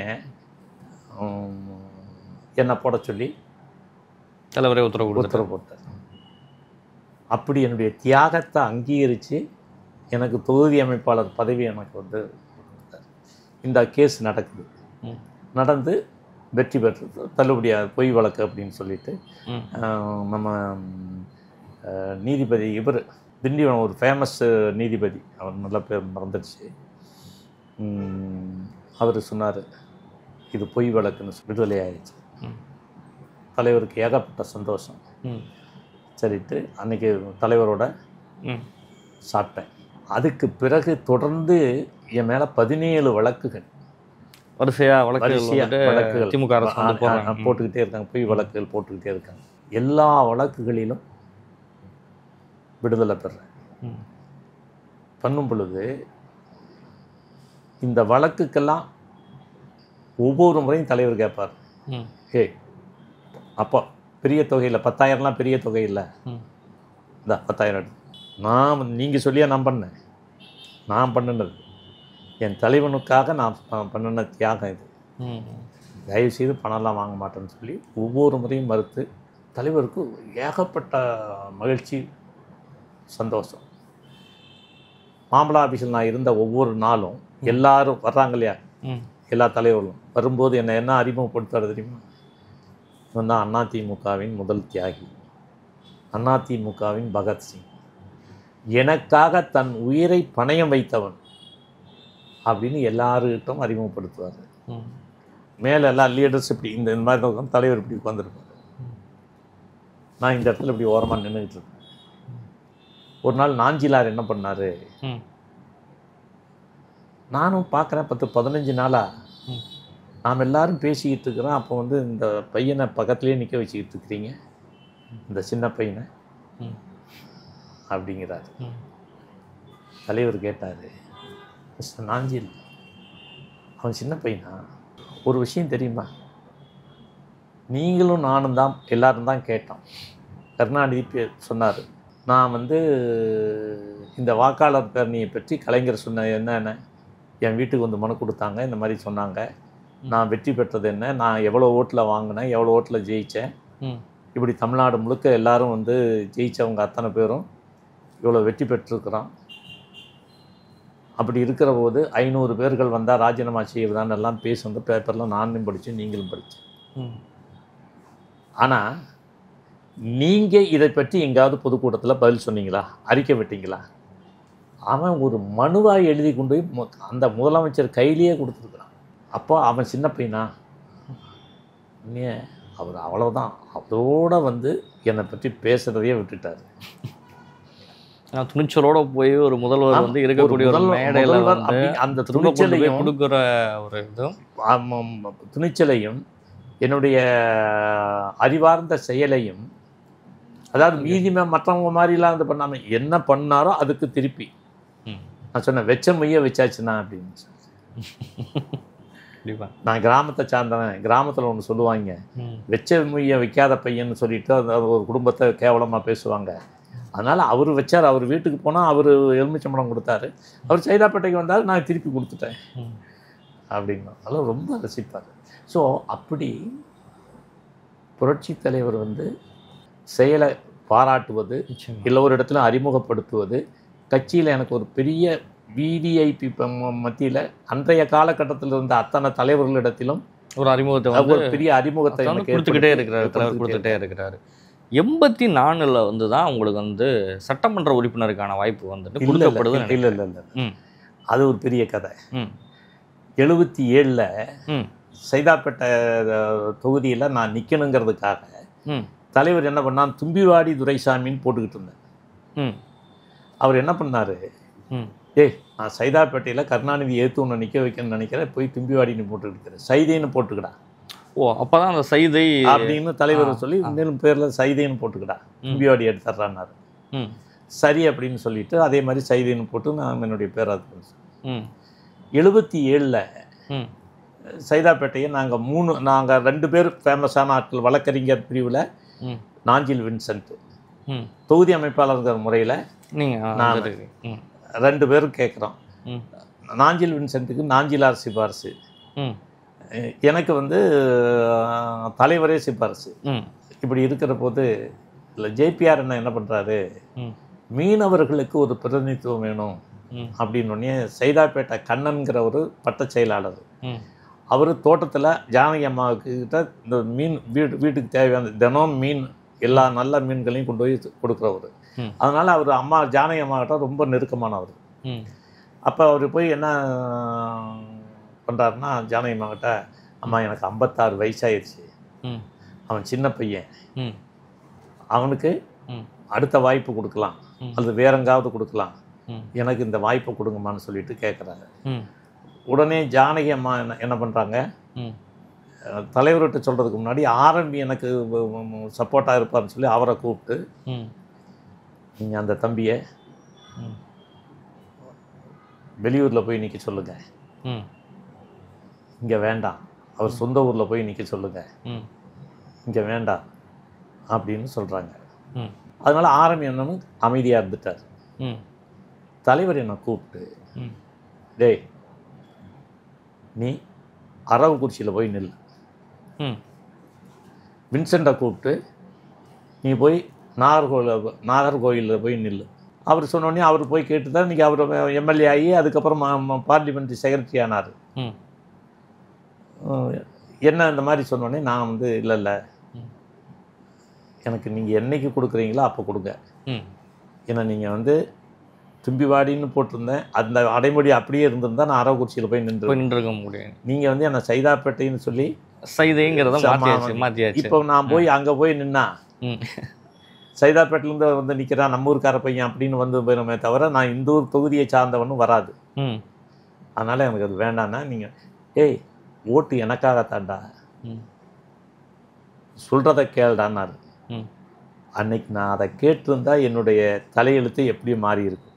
என்னை போட சொல்லி தலைவரே உத்தரவு போட்டார். அப்படி என்னுடைய தியாகத்தை அங்கீகரித்து எனக்கு தொகுதி அமைப்பாளர் பதவி எனக்கு வந்து இந்த கேஸ் நடக்குது. நடந்து வெற்றி பெற்றது, தள்ளுபடியாக பொய் வழக்கு அப்படின்னு சொல்லிட்டு நம்ம நீதிபதி இவர் திண்டிவனம் ஒரு ஃபேமஸ் நீதிபதி, அவர் நல்ல பேர் மறந்துடுச்சு, அவர் சொன்னார் இது பொய் வழக்குன்னு விடுதலை ஆயிடுச்சு. தலைவருக்கு ஏகப்பட்ட சந்தோஷம். சரிட்டு அன்றைக்கி தலைவரோட சாப்பிட்டேன். அதுக்கு பிறகு தொடர்ந்து என் மேலே 17 வழக்குகள் வழக்குகள் திமுக போட்டுக்கிட்டே இருக்காங்க, பொய் வழக்குகள் போட்டுக்கிட்டே இருக்காங்க. எல்லா வழக்குகளிலும் விடுதலை பெறேன். பண்ணும் பொழுது இந்த வழக்குக்கெல்லாம் ஒவ்வொரு முறையும் தலைவர் கேட்பார், அப்போ பெரிய தொகையில் 10,000லாம் பெரிய தொகை இல்லை, இந்த 10,000 நீங்கள் சொல்லியா நான் பண்ணேன், நான் பண்ணினது என் தலைவனுக்காக நான் பண்ணின தியாகம் இது, தயவுசெய்து பணம்லாம் வாங்க மாட்டேன்னு சொல்லி ஒவ்வொரு முறையும் மறுத்து தலைவருக்கு ஏகப்பட்ட மகிழ்ச்சி சந்தோஷம். மாம்பழ ஆஃபீஸில் நான் இருந்த ஒவ்வொரு நாளும் எல்லாரும் வர்றாங்க இல்லையா, எல்லா தலைவர்களும் வரும்போது என்னை என்ன அறிமுகப்படுத்துறது தெரியுமா, இவன் தான் அதிமுகவின் முதல் தியாகி, அதிமுகவின் பகத்சிங், எனக்காக தன் உயிரை பணயம் வைத்தவன், அப்படின்னு எல்லாருக்கிட்டும் அறிமுகப்படுத்துவார். ம். மேலே எல்லா லீடர்ஸ் இப்படி இந்த மாதிரி உட்காந்து தலைவர் இப்படி உட்காந்துருப்பார். நான் இந்த இடத்துல இப்படி ஓரமாக நின்றுக்கிட்டு இருக்கேன். ஒரு நாள் நாஞ்சிலார் என்ன பண்ணார், ம். நானும் பார்க்குறேன் 10-15 நாளாக ம். நாம் எல்லாரும் பேசிக்கிட்டு இருக்கிறோம். அப்போ வந்து இந்த பையனை பக்கத்துலேயே நிற்க வச்சுக்கிட்டு இருக்கிறீங்க, இந்த சின்ன பையனை ம். அப்படிங்கிறாரு. ம். தலைவர் கேட்டார், மிஸ்டர் நாஞ்சில், அவன் சின்ன பையனா? ஒரு விஷயம் தெரியுமா, நீங்களும் நானும் தான் எல்லாரும் தான் கேட்டோம். கருணாநிதி சொன்னார், நான் வந்து இந்த வாக்காளர் பேரணியை பற்றி கலைஞர் சொன்ன என்னென்ன, என் வீட்டுக்கு வந்து மனு கொடுத்தாங்க, இந்த மாதிரி சொன்னாங்க, நான் வெற்றி பெற்றது என்ன, நான் எவ்வளோ ஓட்டில் வாங்கினேன், எவ்வளோ ஓட்டில் ஜெயித்தேன், இப்படி தமிழ்நாடு முழுக்க எல்லாரும் வந்து ஜெயித்தவங்க அத்தனை பேரும் இவ்வளோ வெற்றி பெற்றிருக்கிறோம். அப்படி இருக்கிற போது 500 பேர்கள் வந்தால் ராஜினாமா செய்வதான்னு எல்லாம் பேசுங்க, பேப்பரில் நானும் படித்தேன், நீங்களும் படித்தேன். ஆனால் நீங்கள் இதை பற்றி எங்கேயாவது பொதுக்கூட்டத்தில் பதில் சொன்னீங்களா, அறிக்கை விட்டீங்களா? அவன் ஒரு மனுவாக எழுதி கொண்டு போய் அந்த முதலமைச்சர் கையிலேயே கொடுத்துருக்குறான். அப்போ அவன் சின்ன பையனா? அவர் அவ்வளோதான், அதோடு வந்து என்னை பற்றி பேசுகிறதையே விட்டுட்டார். துணிச்சலோட போய் ஒரு முதல்வர் வந்து இருக்கக்கூடிய ஒரு மேடையில் வந்து அந்த துணிச்சலையும் கொடுக்குற ஒரு இதுவும் துணிச்சலையும் என்னுடைய அறிவார்ந்த செயலையும், அதாவது மீதிமே மற்றவங்க மாதிரிலாம் வந்து பண்ணாமல் என்ன பண்ணாரோ அதுக்கு திருப்பி நான் சொன்னேன், வெச்ச மைய வச்சாச்சுன்னா அப்படின்னு சொல்லி. நான் கிராமத்தை சார்ந்தவன். கிராமத்தில் ஒன்று சொல்லுவாங்க, வெச்ச மைய வைக்காத பையன்னு சொல்லிட்டு அந்த ஒரு குடும்பத்தை கேவலமாக பேசுவாங்க. அதனால் அவர் வச்சார். அவர் வீட்டுக்கு போனால் அவர் எலுமிச்சம்பழம் கொடுத்தாரு, அவர் சைதாப்பேட்டைக்கு வந்தார், நான் திருப்பி கொடுத்துட்டேன் அப்படின்னா. அதெல்லாம் ரொம்ப ரசிப்பார். ஸோ அப்படி புரட்சி தலைவர் வந்து செயலை பாராட்டுவது, இல்லை ஒரு இடத்துல அறிமுகப்படுத்துவது, கட்சியில் எனக்கு ஒரு பெரிய விடிஐபி மத்தியில் அன்றைய காலகட்டத்தில் இருந்த அத்தனை தலைவர்களிடத்திலும் ஒரு அறிமுகத்தை, ஒரு பெரிய அறிமுகத்தை கொடுத்துக்கிட்டே இருக்கிறார். தலைவர் கொடுத்துக்கிட்டே இருக்கிறார். 84 வந்து தான் உங்களுக்கு வந்து சட்டமன்ற உறுப்பினருக்கான வாய்ப்பு வந்துட்டு கொடுக்கப்படுது. இல்லை இல்லை இல்லை, அது ஒரு பெரிய கதை. 77ல் சைதாப்பேட்டை தொகுதியில் நான் நிற்கணுங்கிறதுக்காக தலைவர் என்ன பண்ணான், தும்பிவாடி துரைசாமின்னு போட்டுக்கிட்டு இருந்தேன். அவர் என்ன பண்ணார், நான் சைதாப்பேட்டையில் கருணாநிதி ஏற்று ஒன்று நிற்க வைக்கணும்னு நினைக்கிறேன், போய் தும்பிவாடின்னு போட்டுக்கிட்டு சைதைன்னு போட்டுக்கிடா. ஓ, அப்போதான் அந்த சைதை அப்படின்னு தலைவர் சொல்லி மேலும் பேரில் சைதைன்னு போட்டுக்கிடா, தும்பிவாடி எடுத்துட்றான்னாரு. சரி அப்படின்னு சொல்லிட்டு அதே மாதிரி சைதைன்னு போட்டு நான் என்னுடைய பேர் அது. 77ல் சைதாப்பேட்டையை நாங்கள் 2 பேர் ஃபேமஸான ஆட்கள். வழக்கறிஞர் பிரிவில் நாஞ்சில் வின்சென்ட், தொகுதி அமைப்பாளர்கிற முறையில் நான் 2 பேரும் கேட்குறோம். நாஞ்சில் வின்சென்ட்டுக்கு நாஞ்சிலார் சிபாரிசு, எனக்கு வந்து தலைவரே சிபாரிசு. இப்படி இருக்கிற போது இல்லை ஜேபிஆர் என்ன பண்ணுறாரு, மீனவர்களுக்கு ஒரு பிரதிநிதித்துவம் வேணும் அப்படின்னோடனே சைதாப்பேட்டை கண்ணன்கிற ஒரு பட்ட செயலாளர், அவர் தோட்டத்தில் ஜானகி அம்மாவுக்கு கிட்ட இந்த மீன் வீட்டுக்கு தேவையான தினம் மீன் எல்லா நல்ல மீன்களையும் கொண்டு போய் கொடுக்குறவர். அதனால் அவர் அம்மா ஜானகி அம்மாக்கிட்ட ரொம்ப நெருக்கமானவர். அப்போ அவர் போய் என்ன பண்ணுறாருன்னா, ஜானகி அம்மாக்கிட்ட, அம்மா எனக்கு 56 வயசாகிடுச்சு, அவன் சின்ன பையன், அவனுக்கு அடுத்த வாய்ப்பு கொடுக்கலாம் அல்லது வேற எங்காவது கொடுக்கலாம், எனக்கு இந்த வாய்ப்பை கொடுங்கம்மான்னு சொல்லிட்டு கேட்குறாங்க. உடனே ஜானகி அம்மா என்ன பண்ணுறாங்க, தலைவர்கிட்ட சொல்கிறதுக்கு முன்னாடி ஆர்என்பி எனக்கு சப்போர்ட்டாக இருப்பார்னு சொல்லி அவரை கூப்பிட்டு, நீங்கள் அந்த தம்பியை வெளியூரில் போய் நிற்க சொல்லுங்கள், இங்கே வேண்டாம், அவர் சொந்த ஊரில் போய் நிற்க சொல்லுங்கள், இங்கே வேண்டாம் அப்படின்னு சொல்கிறாங்க. அதனால் ஆர்எம்பி என்னன்னு அமைதியாக இருந்துட்டார். தலைவர் என்னை கூப்பிட்டு, டேய் நீ அரவக்குறிச்சியில் போய் நில், வின்சென்ட்டை கூப்பிட்டு நீ போய் நாகர்கோயிலில் போய் நில். அவர் சொன்னோடனே அவர் போய் கேட்டு தான் இன்றைக்கி அவர் எம்எல்ஏ ஆகி அதுக்கப்புறம் பார்லிமெண்ட்ரி செக்ரட்டரி ஆனார். என்ன இந்த மாதிரி சொன்னோடனே நான் வந்து இல்லை எனக்கு நீங்கள் என்றைக்கு கொடுக்குறீங்களோ அப்போ கொடுங்க, ஏன்னா நீங்கள் வந்து தும்பிவாடின்னு போட்டிருந்தேன். அந்த அடைமொழி அப்படியே இருந்திருந்தா நான் அரவக்குறிச்சியில் போய் நின்றுருக்க முடியும். நீங்கள் வந்து என்னை சைதாப்பேட்டைன்னு சொல்லி சைதைங்கிறத மாற்றியாச்சு. இப்போ நான் போய் அங்கே போய் நின்னா சைதாப்பேட்டிலேருந்து வந்து நிற்கிறான் நம்ம ஊருக்கார பையன் அப்படின்னு வந்து போயிருமே தவிர நான் இந்த ஊர் தொகுதியை சார்ந்தவனும் வராது. அதனால் எனக்கு அது வேண்டான்னா நீங்கள் ஏய் ஓட்டு எனக்காகத்தாண்டா சொல்கிறத கேள்டான்னாரு. அன்னைக்கு நான் அதை கேட்டிருந்தா என்னுடைய தலையெழுத்து எப்படி மாறி இருக்கும்.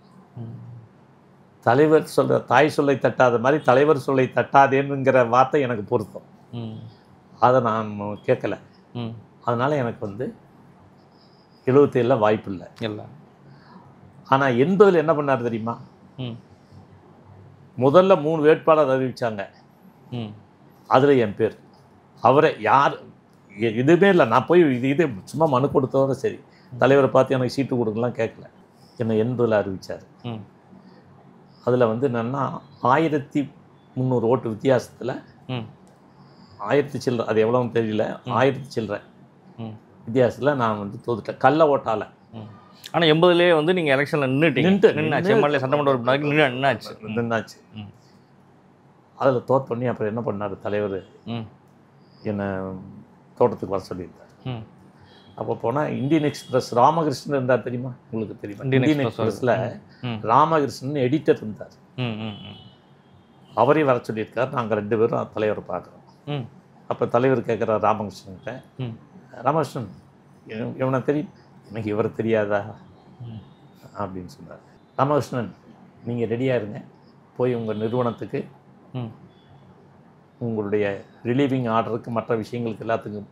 தலைவர் சொல்ற தாய் சொல்லை தட்டாத மாதிரி தலைவர் சொல்லை தட்டாதேன்னுங்கிற வார்த்தை எனக்கு பொருத்தம். அதை நான் கேட்கல. அதனால் எனக்கு வந்து 77 வாய்ப்பு இல்லை. ஆனால் 80 என்ன பண்ணார் தெரியுமா? முதல்ல 3 வேட்பாளர் அறிவிச்சாங்க. அதில் என் பேர். அவரை யார் எதுவுமே இல்லை. நான் போய் இது சும்மா மனு கொடுத்தவரை சரி, தலைவரை பார்த்து எனக்கு சீட்டு கொடுக்கலாம் கேட்கல. என்னை 80 அறிவித்தார். அதில் வந்து என்னென்னா 1300 ஓட்டு வித்தியாசத்தில் 1000 சில்லறை, அது எவ்வளோன்னு தெரியல, 1000 சில்லறை வித்தியாசத்தில் நான் வந்து தோத்துட்டேன் கள்ள ஓட்டால். ஆனால் 80லேயே வந்து நீங்கள் எலெக்ஷனில் நின்னாச்சு. எம்எல்ஏ சட்டமன்ற உறுப்பினருக்கு நின்னாச்சு. அதில் தோத்தோடனே அப்புறம் என்ன பண்ணார் தலைவர், என்னை தோட்டத்துக்கு வர சொல்லியிருந்தார். அப்போ போனால் இந்தியன் எக்ஸ்பிரஸ் ராமகிருஷ்ணன் இருந்தார் தெரியுமா? உங்களுக்கு தெரியுமா? இந்தியன் எக்ஸ்பிரஸில் ராமகிருஷ்ணன் எடிட்டர் இருந்தார். அவரையும் வர சொல்லியிருக்கார். நாங்கள் 2 பேரும் தலைவரை பார்க்குறோம். அப்போ தலைவர் கேட்குறார் ராமகிருஷ்ணன்கிட்ட, ராமகிருஷ்ணன் இவனை தெரியும், எனக்கு இவரை தெரியாதா அப்படின்னு சொன்னார். ராமகிருஷ்ணன் நீங்கள் ரெடியாக இருங்க, போய் உங்கள் நிறுவனத்துக்கு உங்களுடைய ரிலீவிங் ஆர்டருக்கு மற்ற விஷயங்களுக்கு எல்லாத்துக்கும்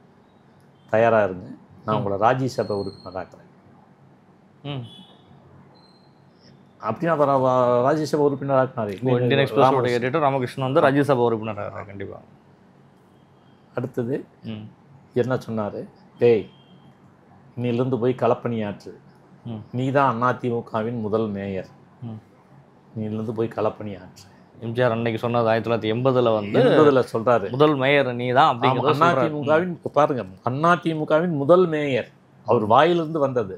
தயாராக இருங்க, நான் உங்களை ராஜ்யசபா உறுப்பினராக்குறேன் அப்படின்னா ராஜ்யசபா உறுப்பினராக்குனாரு. இந்தியன் எக்ஸ்பிரஸோட எடிட்டர் ராமகிருஷ்ணன் வந்து ராஜ்யசபா உறுப்பினராக. கண்டிப்பாக. அடுத்தது என்ன சொன்னார், டேய் இன்னிலிருந்து போய் களப்பணியாற்று, நீ தான் அதிமுகவின் முதல் மேயர், நீலிருந்து போய் களப்பணியாற்று. எம்ஜிஆர் அன்னைக்கு சொன்னது 1980 வந்து 80 சொல்றாரு, முதல் மேயர் நீ தான் அப்படிங்கிறது. அதிமுகவின் பாருங்க, அதிமுகவின் முதல் மேயர் அவர் வாயிலிருந்து வந்தது.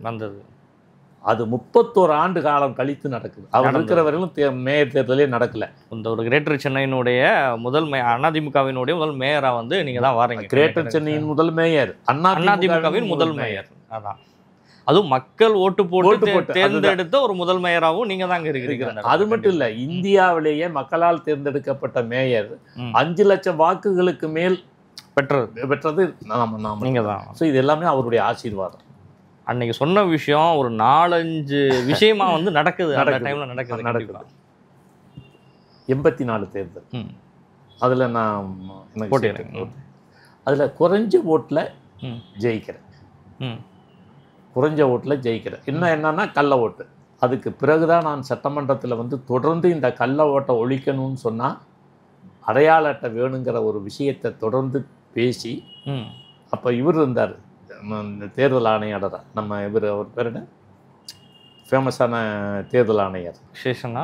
அது 31 ஆண்டு காலம் கழித்து நடக்குது. அவர் இருக்கிற வரையிலும் மேயர் தேர்தலே நடக்கல. இந்த ஒரு கிரேட்டர் சென்னையினுடைய முதல் அதிமுகவினுடைய முதல் மேயரா வந்து நீங்க தான் வாரீங்க. கிரேட்டர் சென்னையின் முதல் மேயர், அதிமுகவின் முதல் மேயர். அதான், அதுவும் மக்கள் ஓட்டு போட்டு தேர்ந்தெடுத்த ஒரு முதல் மேயராகவும் நீங்க தாங்க இருக்கிறீங்க. அது மட்டும் இல்ல, இந்தியாவிலேயே மக்களால் தேர்ந்தெடுக்கப்பட்ட மேயர் 5 லட்சம் வாக்குகளுக்கு மேல் பெற்றது நீங்க தான். ஸோ இது எல்லாமே அவருடைய ஆசீர்வாதம். அன்னைக்கு சொன்ன விஷயம் ஒரு 4-5 விஷயமா வந்து நடக்குது. அந்த டைம்ல நடக்குது. 84 தேர்தல், அதுல நான் அதுல குறைஞ்ச ஓட்டுல ஜெயிக்கிறேன். குறைஞ்ச ஓட்டில் ஜெயிக்கிறேன். என்னன்னா கள்ள ஓட்டு. அதுக்கு பிறகுதான் நான் சட்டமன்றத்தில் வந்து தொடர்ந்து இந்த கள்ள ஓட்டை ஒழிக்கணும்னு சொன்னால் அடையாள அட்டை வேணுங்கிற ஒரு விஷயத்தை தொடர்ந்து பேசி, அப்போ இவர் இருந்தார் இந்த தேர்தல் ஆணையாளர், நம்ம இவர் அவர் பேர் என்ன, ஃபேமஸான தேர்தல் ஆணையர் சேஷன்,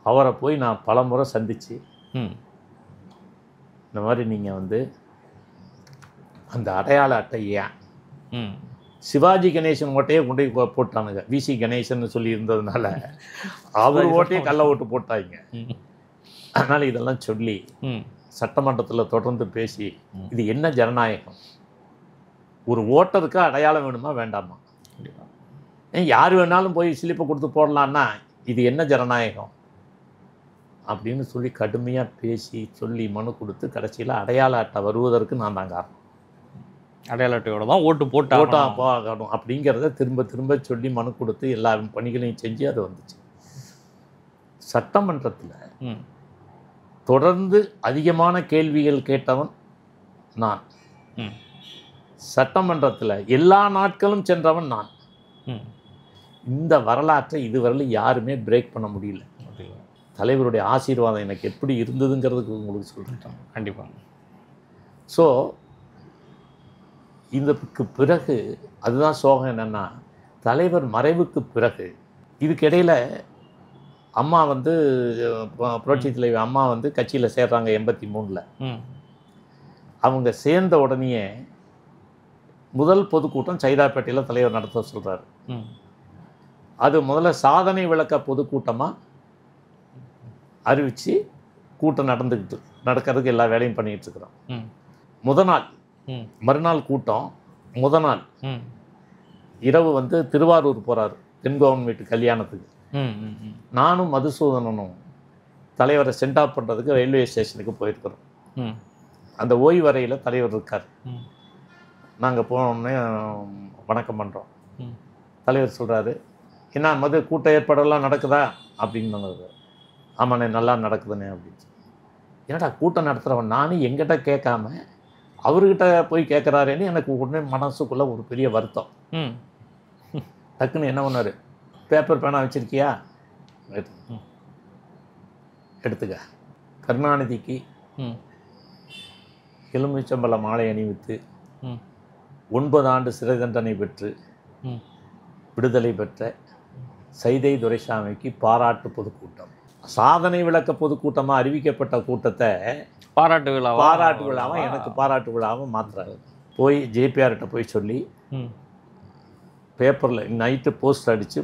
அவரை போய் நான் பல முறை சந்தித்து இந்த மாதிரி நீங்கள் வந்து அந்த அடையாள அட்டை ஏன் சிவாஜி கணேசன் ஓட்டையே கொண்டு போட்டானுங்க, விசி கணேசன் சொல்லி இருந்ததுனால அவர் ஓட்டையே கள்ள ஓட்டு போட்டாங்க. அதனால் இதெல்லாம் சொல்லி சட்டமன்றத்தில் தொடர்ந்து பேசி, இது என்ன ஜனநாயகம், ஒரு ஓட்டருக்கு அடையாளம் வேணுமா வேண்டாமா, யார் வேணாலும் போய் ஸ்லிப்பை கொடுத்து போடலான்னா இது என்ன ஜனநாயகம் அப்படின்னு சொல்லி கடுமையாக பேசி சொல்லி மனு கொடுத்து கடைசியில் அடையாள அட்டை வருவதற்கு நான் தான் காரணம். அடையாள அட்டையோட தான் ஓட்டு போட்டாகணும் அப்படிங்கிறத திரும்ப திரும்ப சொல்லி மனு கொடுத்து எல்லா பணிகளையும் செஞ்சு அது வந்துச்சு. சட்டமன்றத்தில் தொடர்ந்து அதிகமான கேள்விகள் கேட்டவன் நான். சட்டமன்றத்தில் எல்லா நாட்களும் சென்றவன் நான். இந்த வரலாற்றை இதுவரையிலும் யாருமே பிரேக் பண்ண முடியல. தலைவருடைய ஆசீர்வாதம் எனக்கு எப்படி இருந்ததுங்கிறதுக்கு உங்களுக்கு சொல்கிறேன். கண்டிப்பாக. ஸோ இதுக்கு பிறகு அதுதான் சோகம். என்னென்னா, தலைவர் மறைவுக்கு பிறகு இதுக்கிடையில் அம்மா வந்து புரட்சி தலைவி அம்மா வந்து கட்சியில் சேர்றாங்க 83. அவங்க சேர்ந்த உடனேயே முதல் பொதுக்கூட்டம் சைதாப்பேட்டையில் தலைவர் நடத்த சொல்கிறார். அது முதல்ல சாதனை விளக்க பொதுக்கூட்டமாக அறிவித்து கூட்டம் நடக்கிறதுக்கு எல்லா வேலையும் பண்ணிகிட்டு இருக்கிறோம். முத நாள் மறுநாள் கூட்டம், முத நாள் இரவு வந்து திருவாரூர் போகிறாரு தென்கோவன் வீட்டு கல்யாணத்துக்கு. நானும் மதுசூதனனும் தலைவரை சென்ட் ஆஃப் பண்ணுறதுக்கு ரயில்வே ஸ்டேஷனுக்கு போயிருக்கிறோம். அந்த ஓய்வறையில் தலைவர் இருக்கார். நாங்கள் போனோடனே வணக்கம் பண்ணுறோம். தலைவர் சொல்கிறாரு, என்ன மது கூட்ட ஏற்பாடெல்லாம் நடக்குதா அப்படின்னு சொன்னது. ஆமாண்ணே நல்லா நடக்குதுண்ணே அப்படின்னு. என்னடா கூட்டம் நடத்துகிறவன் நானும் எங்கிட்ட கேட்காம அவர்கிட்ட போய் கேட்குறாருன்னு எனக்கு உடனே மனசுக்குள்ளே ஒரு பெரிய வருத்தம். டக்குன்னு என்ன பண்ணார், பேப்பர் பேனா வச்சுருக்கியா, எடுத்துக்க. கருணாநிதிக்கு எலுமிச்சம்பழ மாலை அணிவித்து 9 ஆண்டு சிறை தண்டனை பெற்று விடுதலை பெற்ற சைதை துரைசாமிக்கு பாராட்டு பொதுக்கூட்டம், சாதனை விளக்க பொதுக்கூட்டமாக அறிவிக்கப்பட்ட கூட்டத்தை பாராட்டு விழாவாக எனக்கு பாராட்டு விழாவாக மாற்றுறாரு. போய் ஜேபிஆர்கிட்ட போய் சொல்லி பேப்பரில் நைட்டு போஸ்ட் அடித்து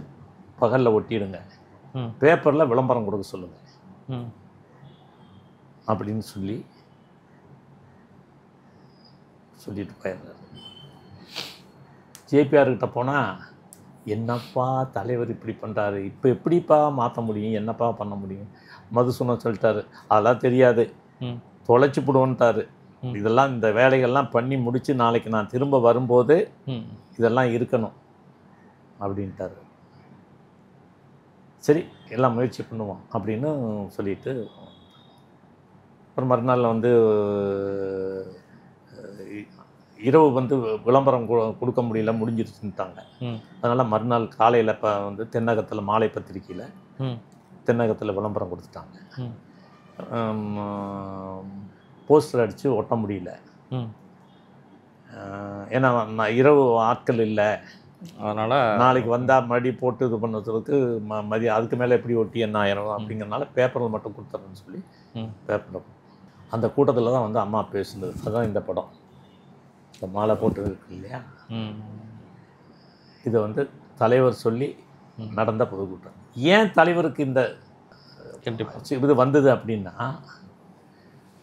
பகலில் ஒட்டிடுங்க, பேப்பரில் விளம்பரம் கொடுக்க சொல்லுங்கள் அப்படின்னு சொல்லிட்டு போயிடுறாரு. ஜேபிஆர்கிட்ட போனால், என்னப்பா தலைவர் இப்படி பண்ணுறாரு, இப்போ எப்படிப்பா மாற்ற முடியும், என்னப்பா பண்ண முடியும்? மதுசூதனன் சொல்லிட்டாரு, அதெல்லாம் தெரியாது, தொலைச்சி போடுவோன்ட்டாரு. இதெல்லாம் இந்த வேலைகள்லாம் பண்ணி முடித்து நாளைக்கு நான் திரும்ப வரும்போது இதெல்லாம் இருக்கணும் அப்படின்ட்டாரு. சரி எல்லாம் முயற்சி பண்ணுவோம் அப்படின்னு சொல்லிட்டு அப்புறம் மறுநாள் வந்து இரவு வந்து விளம்பரம் கொடுக்க முடியல, முடிஞ்சிருச்சுட்டாங்க. அதனால் மறுநாள் காலையில் இப்போ வந்து தென்னகத்தில் மாலை பத்திரிக்கையில் தென்னகத்தில் விளம்பரம் கொடுத்துட்டாங்க. போஸ்டர் அடித்து ஒட்ட முடியல, ஏன்னா நான் இரவு ஆட்கள் இல்லை, அதனால் நாளைக்கு வந்தால் மறுபடி போட்டு இது பண்ணுறதுக்கு மதியம் அதுக்கு மேலே எப்படி ஒட்டி என்ன ஆயிரும் அப்படிங்கிறனால பேப்பரில் மட்டும் கொடுத்துறேன்னு சொல்லி பேப்பரில் அந்த கூட்டத்தில் தான் வந்து அம்மா பேசுனது. அதுதான் இந்த படம், இந்த மாலை போட்டு இருக்கு இல்லையா, இது வந்து தலைவர் சொல்லி நடந்த பொதுக்கூட்டம். ஏன் தலைவருக்கு இந்த இது வந்தது அப்படின்னா,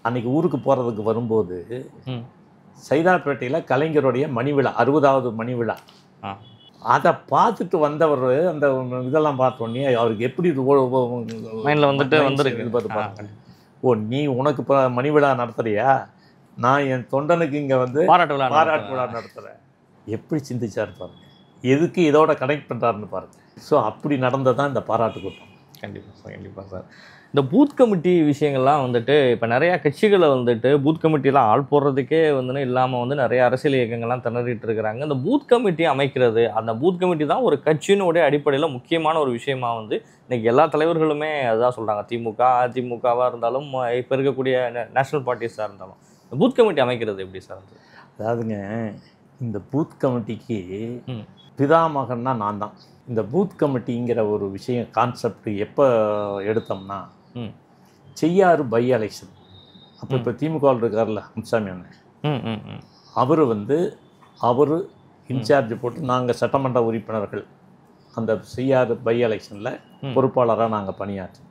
அன்னைக்கு ஊருக்கு போகிறதுக்கு வரும்போது சைதாப்பேட்டையில் கலைஞருடைய மணி விழா, 60வது மணி விழா, அதை பார்த்துட்டு வந்தவர் அந்த இதெல்லாம் பார்த்தோன்னே அவருக்கு எப்படி மைண்டில் வந்துட்டு வந்துருக்கு, ஓ நீ உனக்கு இப்போ மணி விழா நடத்துறியா, நான் என் தொண்டனுக்கு இங்கே வந்து பாராட்டு விழா நடத்துகிறேன். எப்படி சிந்திச்சார் பாருங்க, எதுக்கு இதோட கனெக்ட் பண்ணுறாருன்னு பாருங்க. ஸோ அப்படி நடந்ததான் இந்த பாராட்டு கூட்டம். கண்டிப்பாக சார், கண்டிப்பாக சார். இந்த பூத் கமிட்டி விஷயங்கள்லாம் வந்துட்டு இப்போ நிறையா கட்சிகளை வந்துட்டு பூத் கமிட்டிலாம் ஆள் போடுறதுக்கே வந்து இல்லாமல் வந்து நிறைய அரசியல் இயக்கங்கள்லாம் திணறிட்டு இருக்கிறாங்க. இந்த பூத் கமிட்டி அமைக்கிறது, அந்த பூத் கமிட்டி தான் ஒரு கட்சியினுடைய அடிப்படையில் முக்கியமான ஒரு விஷயமா வந்து இன்றைக்கி எல்லா தலைவர்களுமே அதுதான் சொல்கிறாங்க. திமுக அதிமுகவாக இருந்தாலும் இப்போ இருக்கக்கூடிய நேஷனல் பார்ட்டிஸாக இருந்தாலும் பூத் கமிட்டி அமைக்கிறது எப்படி சார்? அதாவதுங்க, இந்த பூத் கமிட்டிக்கு பிதாமகன்னா நான் தான். இந்த பூத் கமிட்டிங்கிற ஒரு விஷயம் கான்செப்ட் எப்போ எடுத்தோம்னா, செய்யாறு பை எலெக்ஷன் அப்போ இப்போ திமுகவில் இருக்கார்ல முத்துசாமி அண்ணன், அவர் இன்சார்ஜ் போட்டு நாங்கள் சட்டமன்ற உறுப்பினர்கள் அந்த செய்யாறு பை எலெக்ஷனில் பொறுப்பாளராக நாங்கள் பணியாற்றோம்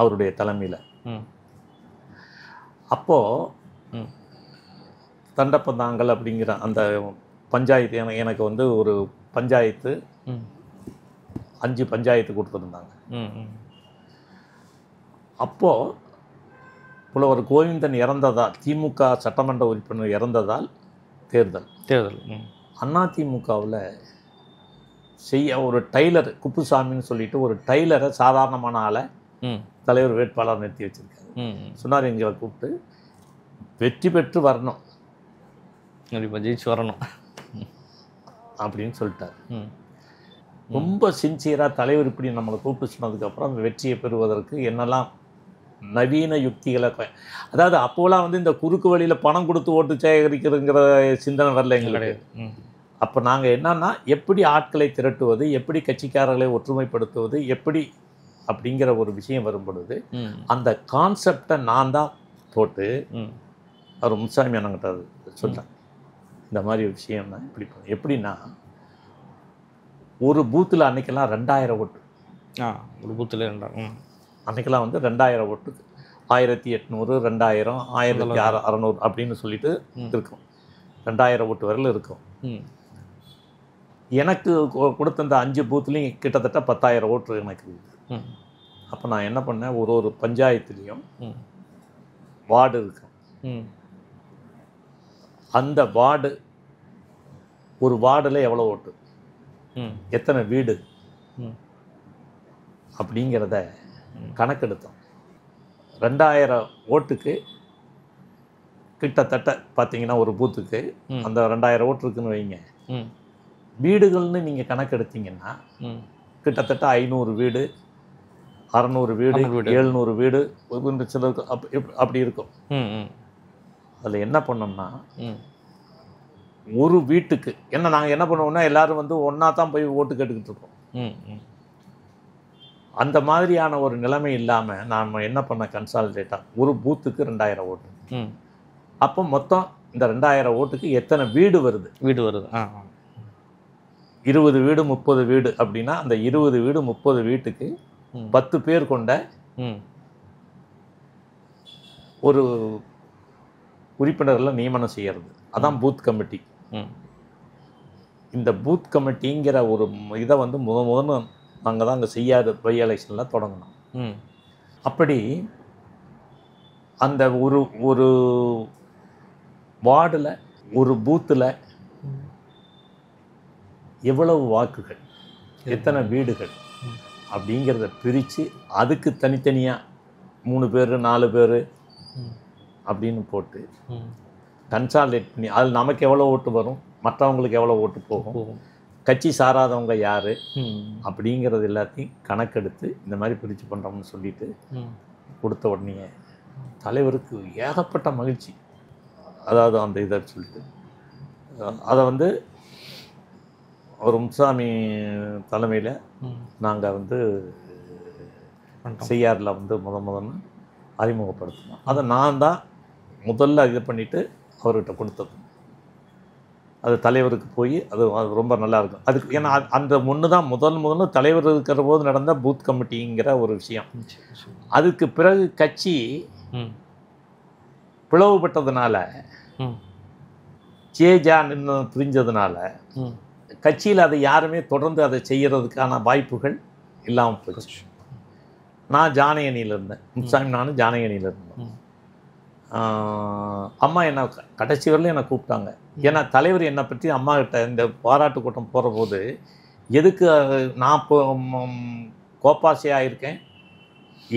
அவருடைய தலைமையில். அப்போது தண்டப்பந்தாங்கல் அப்படிங்கிற அந்த பஞ்சாயத்து எனக்கு வந்து ஒரு பஞ்சாயத்து 5 பஞ்சாயத்து கொடுத்துருந்தாங்க. அப்போது புலவர் கோவிந்தன் இறந்ததால், திமுக சட்டமன்ற உறுப்பினர் இறந்ததால் தேர்தல் அதிமுகவில் ஒரு டைலர் குப்புசாமின்னு சொல்லிட்டு ஒரு டைலரை, சாதாரணமான ஆளை தலைவர் வேட்பாளர் நிறுத்தி வச்சிருக்காரு. சொன்னார், எங்களை கூப்பிட்டு வெற்றி பெற்று வரணும், ஜெயிச்சு வரணும் அப்படின்னு சொல்லிட்டார். ரொம்ப சின்சியராக தலைவர் இப்படி நம்மளை கூப்பிட்டு சொன்னதுக்கப்புறம் அந்த வெற்றியை பெறுவதற்கு என்னெல்லாம் நவீன யுக்திகளை, அதாவது அப்போலாம் வந்து இந்த குறுக்கு வழியில் பணம் கொடுத்து ஓட்டு சேகரிக்கிறதுங்கிற சிந்தனை வரல எங்களுக்கு. அப்போ நாங்கள் என்னன்னா, எப்படி ஆட்களை திரட்டுவது, எப்படி கட்சிக்காரர்களை ஒற்றுமைப்படுத்துவது, எப்படி அப்படிங்கிற ஒரு விஷயம் வரும் பொழுது அந்த கான்செப்டை நான் தான் போட்டு அவர் முத்துசாமி அண்ணங்கிட்ட சொல்லிட்டேன். இந்த மாதிரி விஷயம்னா இப்படி எப்படின்னா, ஒரு பூத்தில் அன்றைக்கெல்லாம் 2000 ஓட்டு. ஒரு பூத்தில் 2000. அன்றைக்கெல்லாம் வந்து 2000 ஓட்டுக்கு 1800, 2000, 1600 அப்படின்னு சொல்லிட்டு இருக்கும். 2000 ஓட்டு வரையில் இருக்கும். எனக்கு கொடுத்த அந்த 5 பூத்துலேயும் கிட்டத்தட்ட 10,000 ஓட்டு எனக்கு இருக்குது. அப்போ நான் என்ன பண்ணேன், ஒரு பஞ்சாயத்துலேயும் வார்டு இருக்கும். அந்த வார்டு, ஒரு வார்டில் எவ்வளோ ஓட்டு, எத்தனை வீடு அப்படிங்கிறத கணக்கெடுத்தோம். 2000 ஓட்டுக்கு கிட்டத்தட்ட பார்த்தீங்கன்னா ஒரு பூத்துக்கு அந்த 2000 ஓட்டு இருக்குன்னு வைங்க. வீடுகள்னு நீங்கள் கணக்கெடுத்தீங்கன்னா கிட்டத்தட்ட 500 வீடு, 600 வீடு, 700 வீடு சிலருக்கு அப்படி இருக்கும். அதில் என்ன பண்ணோம்னா, ஒரு வீட்டுக்கு நாங்கள் என்ன பண்ணுவோம்னா எல்லாரும் வந்து ஒன்றா தான் போய் ஓட்டு கேட்டுக்கிட்டு இருக்கோம். அந்த மாதிரியான ஒரு நிலைமை இல்லாமல் நான் என்ன பண்ண, கன்சாலிடேட்டாக ஒரு பூத்துக்கு 2000 ஓட்டு. அப்போ மொத்தம் இந்த 2000 ஓட்டுக்கு எத்தனை வீடு வருது 20 வீடு 30 வீடு அப்படின்னா அந்த 20 வீடு 30 வீட்டுக்கு 10 பேர் கொண்ட ஒரு உறுப்பினர்களை நியமனம் செய்யறது. அதான் பூத் கமிட்டி. இந்த பூத் கமிட்டிங்கிற ஒரு இதை வந்து முதல்ல நாங்கள் தான் அங்கே செய்யாத பை எலெக்ஷனில் தொடங்கினோம். அப்படி அந்த ஒரு வார்டில் ஒரு பூத்தில் எவ்வளவு வாக்குகள், எத்தனை வீடுகள் அப்படிங்கிறத பிரித்து அதுக்கு தனித்தனியாக 3 பேர் 4 பேர் அப்படின்னு போட்டு கன்சாலிடேட் பண்ணி அதில் நமக்கு எவ்வளோ ஓட்டு வரும், மற்றவங்களுக்கு எவ்வளோ ஓட்டு போகும், கட்சி சாராதவங்க யார் அப்படிங்கிறது எல்லாத்தையும் கணக்கெடுத்து இந்த மாதிரி பிரித்து பண்ணுறோம்னு சொல்லிட்டு கொடுத்த உடனே தலைவருக்கு ஏகப்பட்ட மகிழ்ச்சி. அதாவது அந்த இதை சொல்லிட்டு அதை வந்து ஒரு முத்துசாமி தலைமையில் நாங்கள் வந்து செய்யாரில் வந்து முதல்ல அறிமுகப்படுத்தினோம். அதை நான் தான் முதல்ல இது பண்ணிவிட்டு அவர்கிட்ட கொடுத்தது. அது தலைவருக்கு போய் அது ரொம்ப நல்லாயிருக்கும். அதுக்கு ஏன்னா அந்த தான் முதல்ல தலைவர் இருக்கிற போது நடந்த பூத் கமிட்டிங்கிற ஒரு விஷயம். அதுக்கு பிறகு கட்சி பிளவுபட்டதுனால, சேஜா நின்று பிரிஞ்சதுனால கட்சியில் அதை யாருமே தொடர்ந்து அதை செய்கிறதுக்கான வாய்ப்புகள் இல்லாமல் போச்சு. நான் ஜானகணியில் இருந்தேன், முத்துசாமி நானும் ஜானகணியில் இருந்தோம். அம்மா என்னை கடைசி வரலையும் என்னை கூப்பிட்டாங்க. ஏன்னா தலைவர் என்னை பற்றி அம்மா கிட்ட இந்த பாராட்டு கூட்டம் போகிற போது, எதுக்கு நான் இப்போ கோப்பாசையாக இருக்கேன்,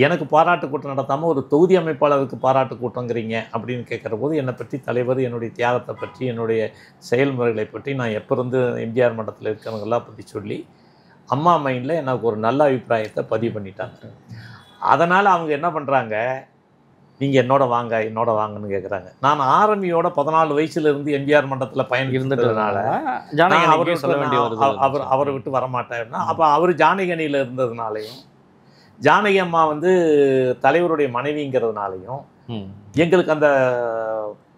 எனக்கு பாராட்டு கூட்டம் நடத்தாமல் ஒரு தொகுதி அமைப்பாளருக்கு பாராட்டு கூட்டங்கிறீங்க அப்படின்னு கேட்குற போது, என்னை பற்றி தலைவர் என்னுடைய தியாகத்தை பற்றி என்னுடைய செயல்முறைகளை பற்றி நான் எப்போ இருந்து எம்ஜிஆர் மண்டலத்தில் இருக்கிறவங்கெல்லாம் பற்றி சொல்லி அம்மா மைண்டில் எனக்கு ஒரு நல்ல அபிப்பிராயத்தை பதிவு பண்ணிட்டாங்க. அதனால் அவங்க என்ன பண்ணுறாங்க, நீங்கள் என்னோட வாங்கன்னு கேட்குறாங்க. நான் ஆர்மியோட 14 வயசுலேருந்து எம்ஜிஆர் மண்டலத்தில் பயன் இருந்ததுனால அவரை விட்டு வரமாட்டேன்னா, அப்போ அவர் ஜானகணியில் இருந்ததுனாலையும் ஜானகி அம்மா வந்து தலைவருடைய மனைவிங்கிறதுனாலையும் எங்களுக்கு அந்த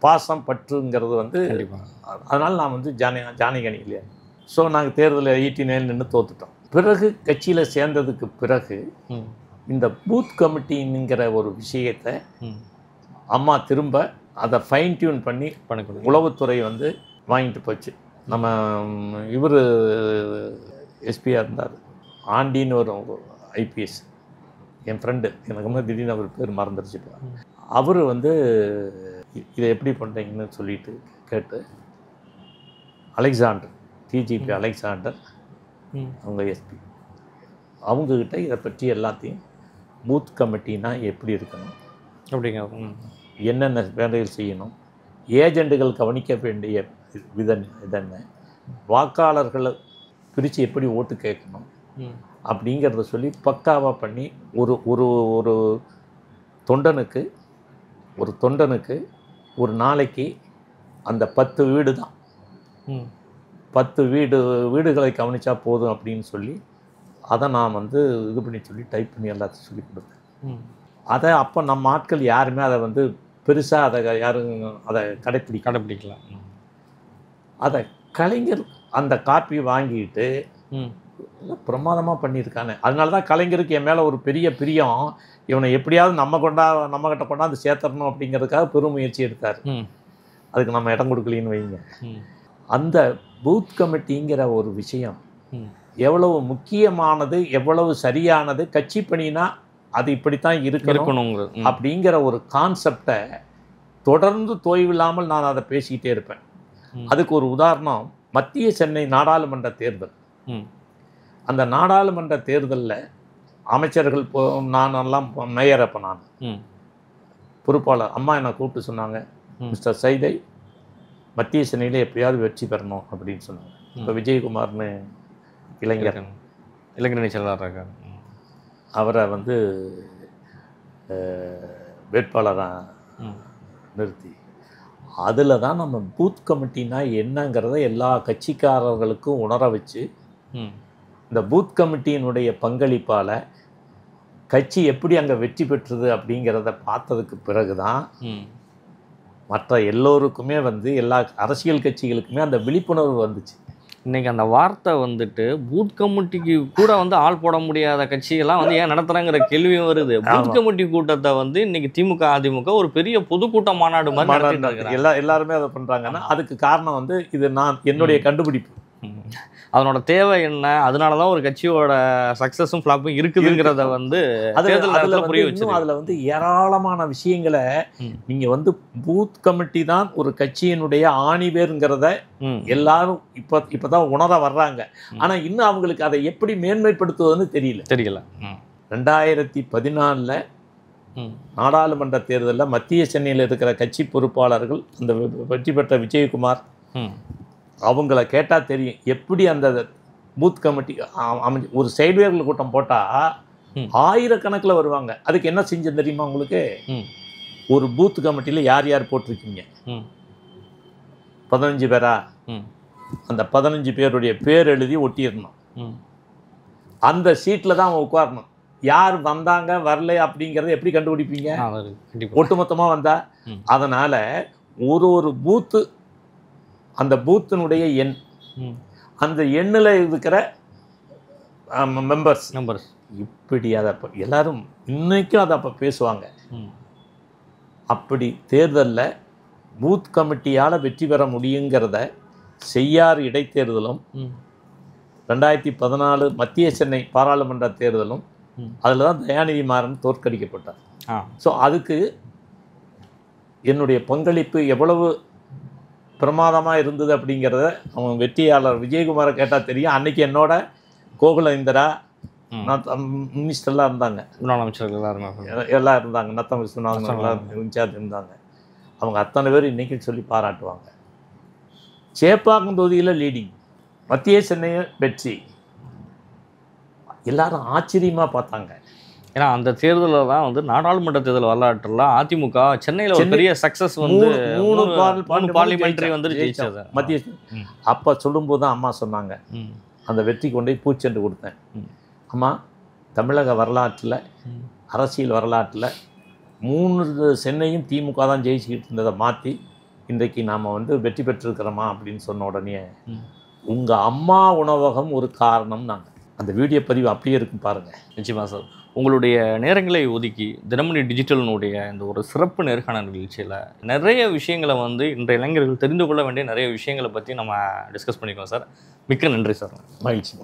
பாசம் பற்றுங்கிறது வந்து, அதனால் நான் வந்து ஜானகணியில். ஸோ நாங்கள் தேர்தலில் 89 நின்று தோத்துட்டோம். பிறகு கட்சியில் சேர்ந்ததுக்கு பிறகு இந்த பூத் கமிட்டிங்கிற ஒரு விஷயத்தை அம்மா திரும்ப அதை ஃபைன் டியூன் பண்ணி உளவுத்துறை வந்து வாங்கிட்டு போச்சு. நம்ம இவர் எஸ்பியாக இருந்தார், ஆண்டின்னு ஒரு ஐபிஎஸ், என் ஃப்ரெண்டு, எனக்கு வந்து திடீர்னு அவர் பேர் மறந்துருச்சு. அவர் வந்து இதை எப்படி பண்ணுறீங்கன்னு சொல்லிட்டு கேட்டு அலெக்சாண்டர், டிஜிபி அலெக்சாண்டர் அவங்க எஸ்பி, அவங்கக்கிட்ட இதை பற்றி எல்லாத்தையும் பூத் கமிட்டினா எப்படி இருக்கணும் அப்படிங்கிறது, என்னென்ன வேலைகள் செய்யணும், ஏஜெண்டுகள் கவனிக்க வேண்டிய இதென்ன, வாக்காளர்களை பிரித்து எப்படி ஓட்டு கேட்கணும் அப்படிங்கிறத சொல்லி பக்காவாக பண்ணி ஒரு தொண்டனுக்கு ஒரு நாளைக்கு அந்த 10 வீடு தான், 10 வீடுகளை கவனித்தா போதும் அப்படின்னு சொல்லி அதை நான் வந்து இது பண்ணி சொல்லி டைப் பண்ணி எல்லாத்தையும் சொல்லி கொடுத்தேன். அதை அப்போ நம்ம ஆட்கள் யாருமே அதை வந்து பெருசாக அதை யாரும் அதை கடைப்பிடிக்கலாம். அதை கலைஞர் அந்த காப்பி வாங்கிட்டு பிரமாதமாக பண்ணியிருக்கானே. அதனால தான் கலைஞருக்கு என் மேலே ஒரு பெரிய பிரியம். இவனை எப்படியாவது நம்மகிட்ட கொண்டாந்து சேர்த்தரணும் அப்படிங்கிறதுக்காக பெரும் முயற்சி எடுத்தார். அதுக்கு நம்ம இடம் கொடுக்கலின்னு வைங்க. அந்த பூத் கமிட்டிங்கிற ஒரு விஷயம் எவ்வளவு முக்கியமானது, எவ்வளவு சரியானது, கட்சி பணினா அது இப்படித்தான் இருக்கணும் அப்படிங்கிற ஒரு கான்செப்டை தொடர்ந்து தொய்வில்லாமல் நான் அதை பேசிக்கிட்டே இருப்பேன். அதுக்கு ஒரு உதாரணம் மத்திய சென்னை நாடாளுமன்ற தேர்தல். அந்த நாடாளுமன்ற தேர்தலில் அமைச்சர்கள் நானெல்லாம் மேயர், அப்போ நான் பொறுப்பாளர், அம்மா என்னை கூப்பிட்டு சொன்னாங்க, மிஸ்டர் சைதை மத்திய சென்னையில் எப்படியாவது வெற்றி பெறணும் அப்படின்னு சொன்னாங்க. இப்போ விஜயகுமார்னு இளைஞரணி செயலாளராக அவரை வந்து வேட்பாளராக நிறுத்தி, அதில் தான் நம்ம பூத் கமிட்டினா என்னங்கிறத எல்லா கட்சிக்காரர்களுக்கும் உணர வச்சு, இந்த பூத் கமிட்டியினுடைய பங்களிப்பால் கட்சி எப்படி அங்கே வெற்றி பெற்றது அப்படிங்கிறத பார்த்ததுக்கு பிறகு தான் மற்ற எல்லோருக்குமே வந்து எல்லா அரசியல் கட்சிகளுக்குமே அந்த விழிப்புணர்வு வந்துச்சு. இன்றைக்கி அந்த வார்த்தை வந்துட்டு பூத் கமிட்டிக்கு கூட வந்து ஆள் போட முடியாத கட்சியெல்லாம் வந்து ஏன் நடத்துகிறாங்கிற கேள்வியும் வருது. பூத் கமிட்டி கூட்டத்தை வந்து இன்னைக்கு திமுக அதிமுக ஒரு பெரிய பொதுக்கூட்ட மாநாடு மாதிரி எல்லாருமே அதை பண்ணுறாங்கன்னா அதுக்கு காரணம் வந்து இது என்னுடைய கண்டுபிடிப்பு. அதனோட தேவை என்ன, அதனால தான் ஒரு கட்சியோட சக்ஸஸும் ஃப்ளாப்பும் இருக்குதுங்கிறத வந்து அதில் வந்து ஏராளமான விஷயங்களை நீங்கள் வந்து பூத் கமிட்டி தான் ஒரு கட்சியினுடைய ஆணிவேருங்கிறத எல்லாரும் இப்போதான் உணர வர்றாங்க. ஆனால் இன்னும் அவங்களுக்கு அதை எப்படி மேன்மைப்படுத்துவதுன்னு தெரியல. 2014 நாடாளுமன்ற தேர்தலில் மத்திய சென்னையில் இருக்கிற கட்சி பொறுப்பாளர்கள், அந்த வெற்றி பெற்ற விஜயகுமார், அவங்கள கேட்டால் தெரியும் எப்படி அந்த பூத் கமிட்டி ஒரு சைடுவேர்கள் கூட்டம் போட்டால் ஆயிரக்கணக்கில் வருவாங்க. அதுக்கு என்ன செஞ்சு தெரியுமா உங்களுக்கு? ஒரு பூத் கமிட்டியில் யார் யார் போட்டிருக்கீங்க, 15 பேரா, அந்த 15 பேருடைய பேர் எழுதி ஒட்டிடணும். அந்த சீட்டில் தான் அவன் உட்காரணும். யார் வந்தாங்க வரல அப்படிங்கிறத எப்படி கண்டுபிடிப்பீங்க? ஒட்டுமொத்தமாக வந்தா. அதனால் ஒரு பூத்து, அந்த பூத்தினுடைய எண், அந்த எண்ணில் இருக்கிற மெம்பர்ஸ் இப்படி அதை எல்லாரும் இன்னைக்கும் அதை அப்போ பேசுவாங்க. அப்படி தேர்தலில் பூத் கமிட்டியால் வெற்றி பெற முடியுங்கிறத செய்யாறு இடைத்தேர்தலும் 2014 மத்திய சென்னை பாராளுமன்ற தேர்தலும் அதில் தான் தயாநிதி மாறன் தோற்கடிக்கப்பட்டார். ஸோ அதுக்கு என்னுடைய பங்களிப்பு எவ்வளவு பிரமாதமாக இருந்தது அப்படிங்கிறத அவன் வெற்றியாளர் விஜயகுமாரை கேட்டால் தெரியும். அன்னைக்கு என்னோட கோகுல இந்திரா, மினிஸ்டர்லாம் இருந்தாங்க, முன்னாள் அமைச்சர்கள் எல்லாம் இருந்தாங்க, நத்தம் விஸ்வநாதன் இன்சார்ஜ் இருந்தாங்க. அவங்க அத்தனை பேர் இன்றைக்கி சொல்லி பாராட்டுவாங்க. சேப்பாக்கம் தொகுதியில் லீடிங், மத்திய சென்னையை வெற்றி, எல்லாரும் ஆச்சரியமாக பார்த்தாங்க. ஏன்னா அந்த தேர்தலில் தான் வந்து நாடாளுமன்ற தேர்தல் வரலாற்றில் அதிமுக சென்னையில் ஒரு பெரிய சக்ஸஸ் வந்து 3 பார்லிமெண்ட்ரி வந்து ஜெயிச்சது மத்திய. அப்போ சொல்லும்போது தான் அம்மா சொன்னாங்க, அந்த வெற்றி கொண்டு போய் பூச்செண்டு கொடுத்தேன். அம்மா, தமிழக வரலாற்றில், அரசியல் வரலாற்றில் 3 சென்னையும் திமுக தான் ஜெயிச்சுக்கிட்டு இருந்ததை மாற்றி இன்றைக்கு நாம் வந்து வெற்றி பெற்றிருக்கிறோமா அப்படின்னு சொன்ன உடனே, உங்கள் அம்மா உணவகம் ஒரு காரணம். நாங்கள் அந்த வீடியோ பதிவு அப்படியே இருக்கும் பாருங்கள். நிச்சயமாக சார், உங்களுடைய நேரங்களை ஒதுக்கி தினமணி டிஜிட்டலினுடைய இந்த ஒரு சிறப்பு நேர்காணல் நிகழ்ச்சியில் நிறைய விஷயங்களை வந்து இன்றைய இளைஞர்கள் தெரிந்து கொள்ள வேண்டிய நிறைய விஷயங்களை பற்றி நம்ம டிஸ்கஸ் பண்ணிக்கோம் சார். மிக்க நன்றி சார். மகிழ்ச்சி.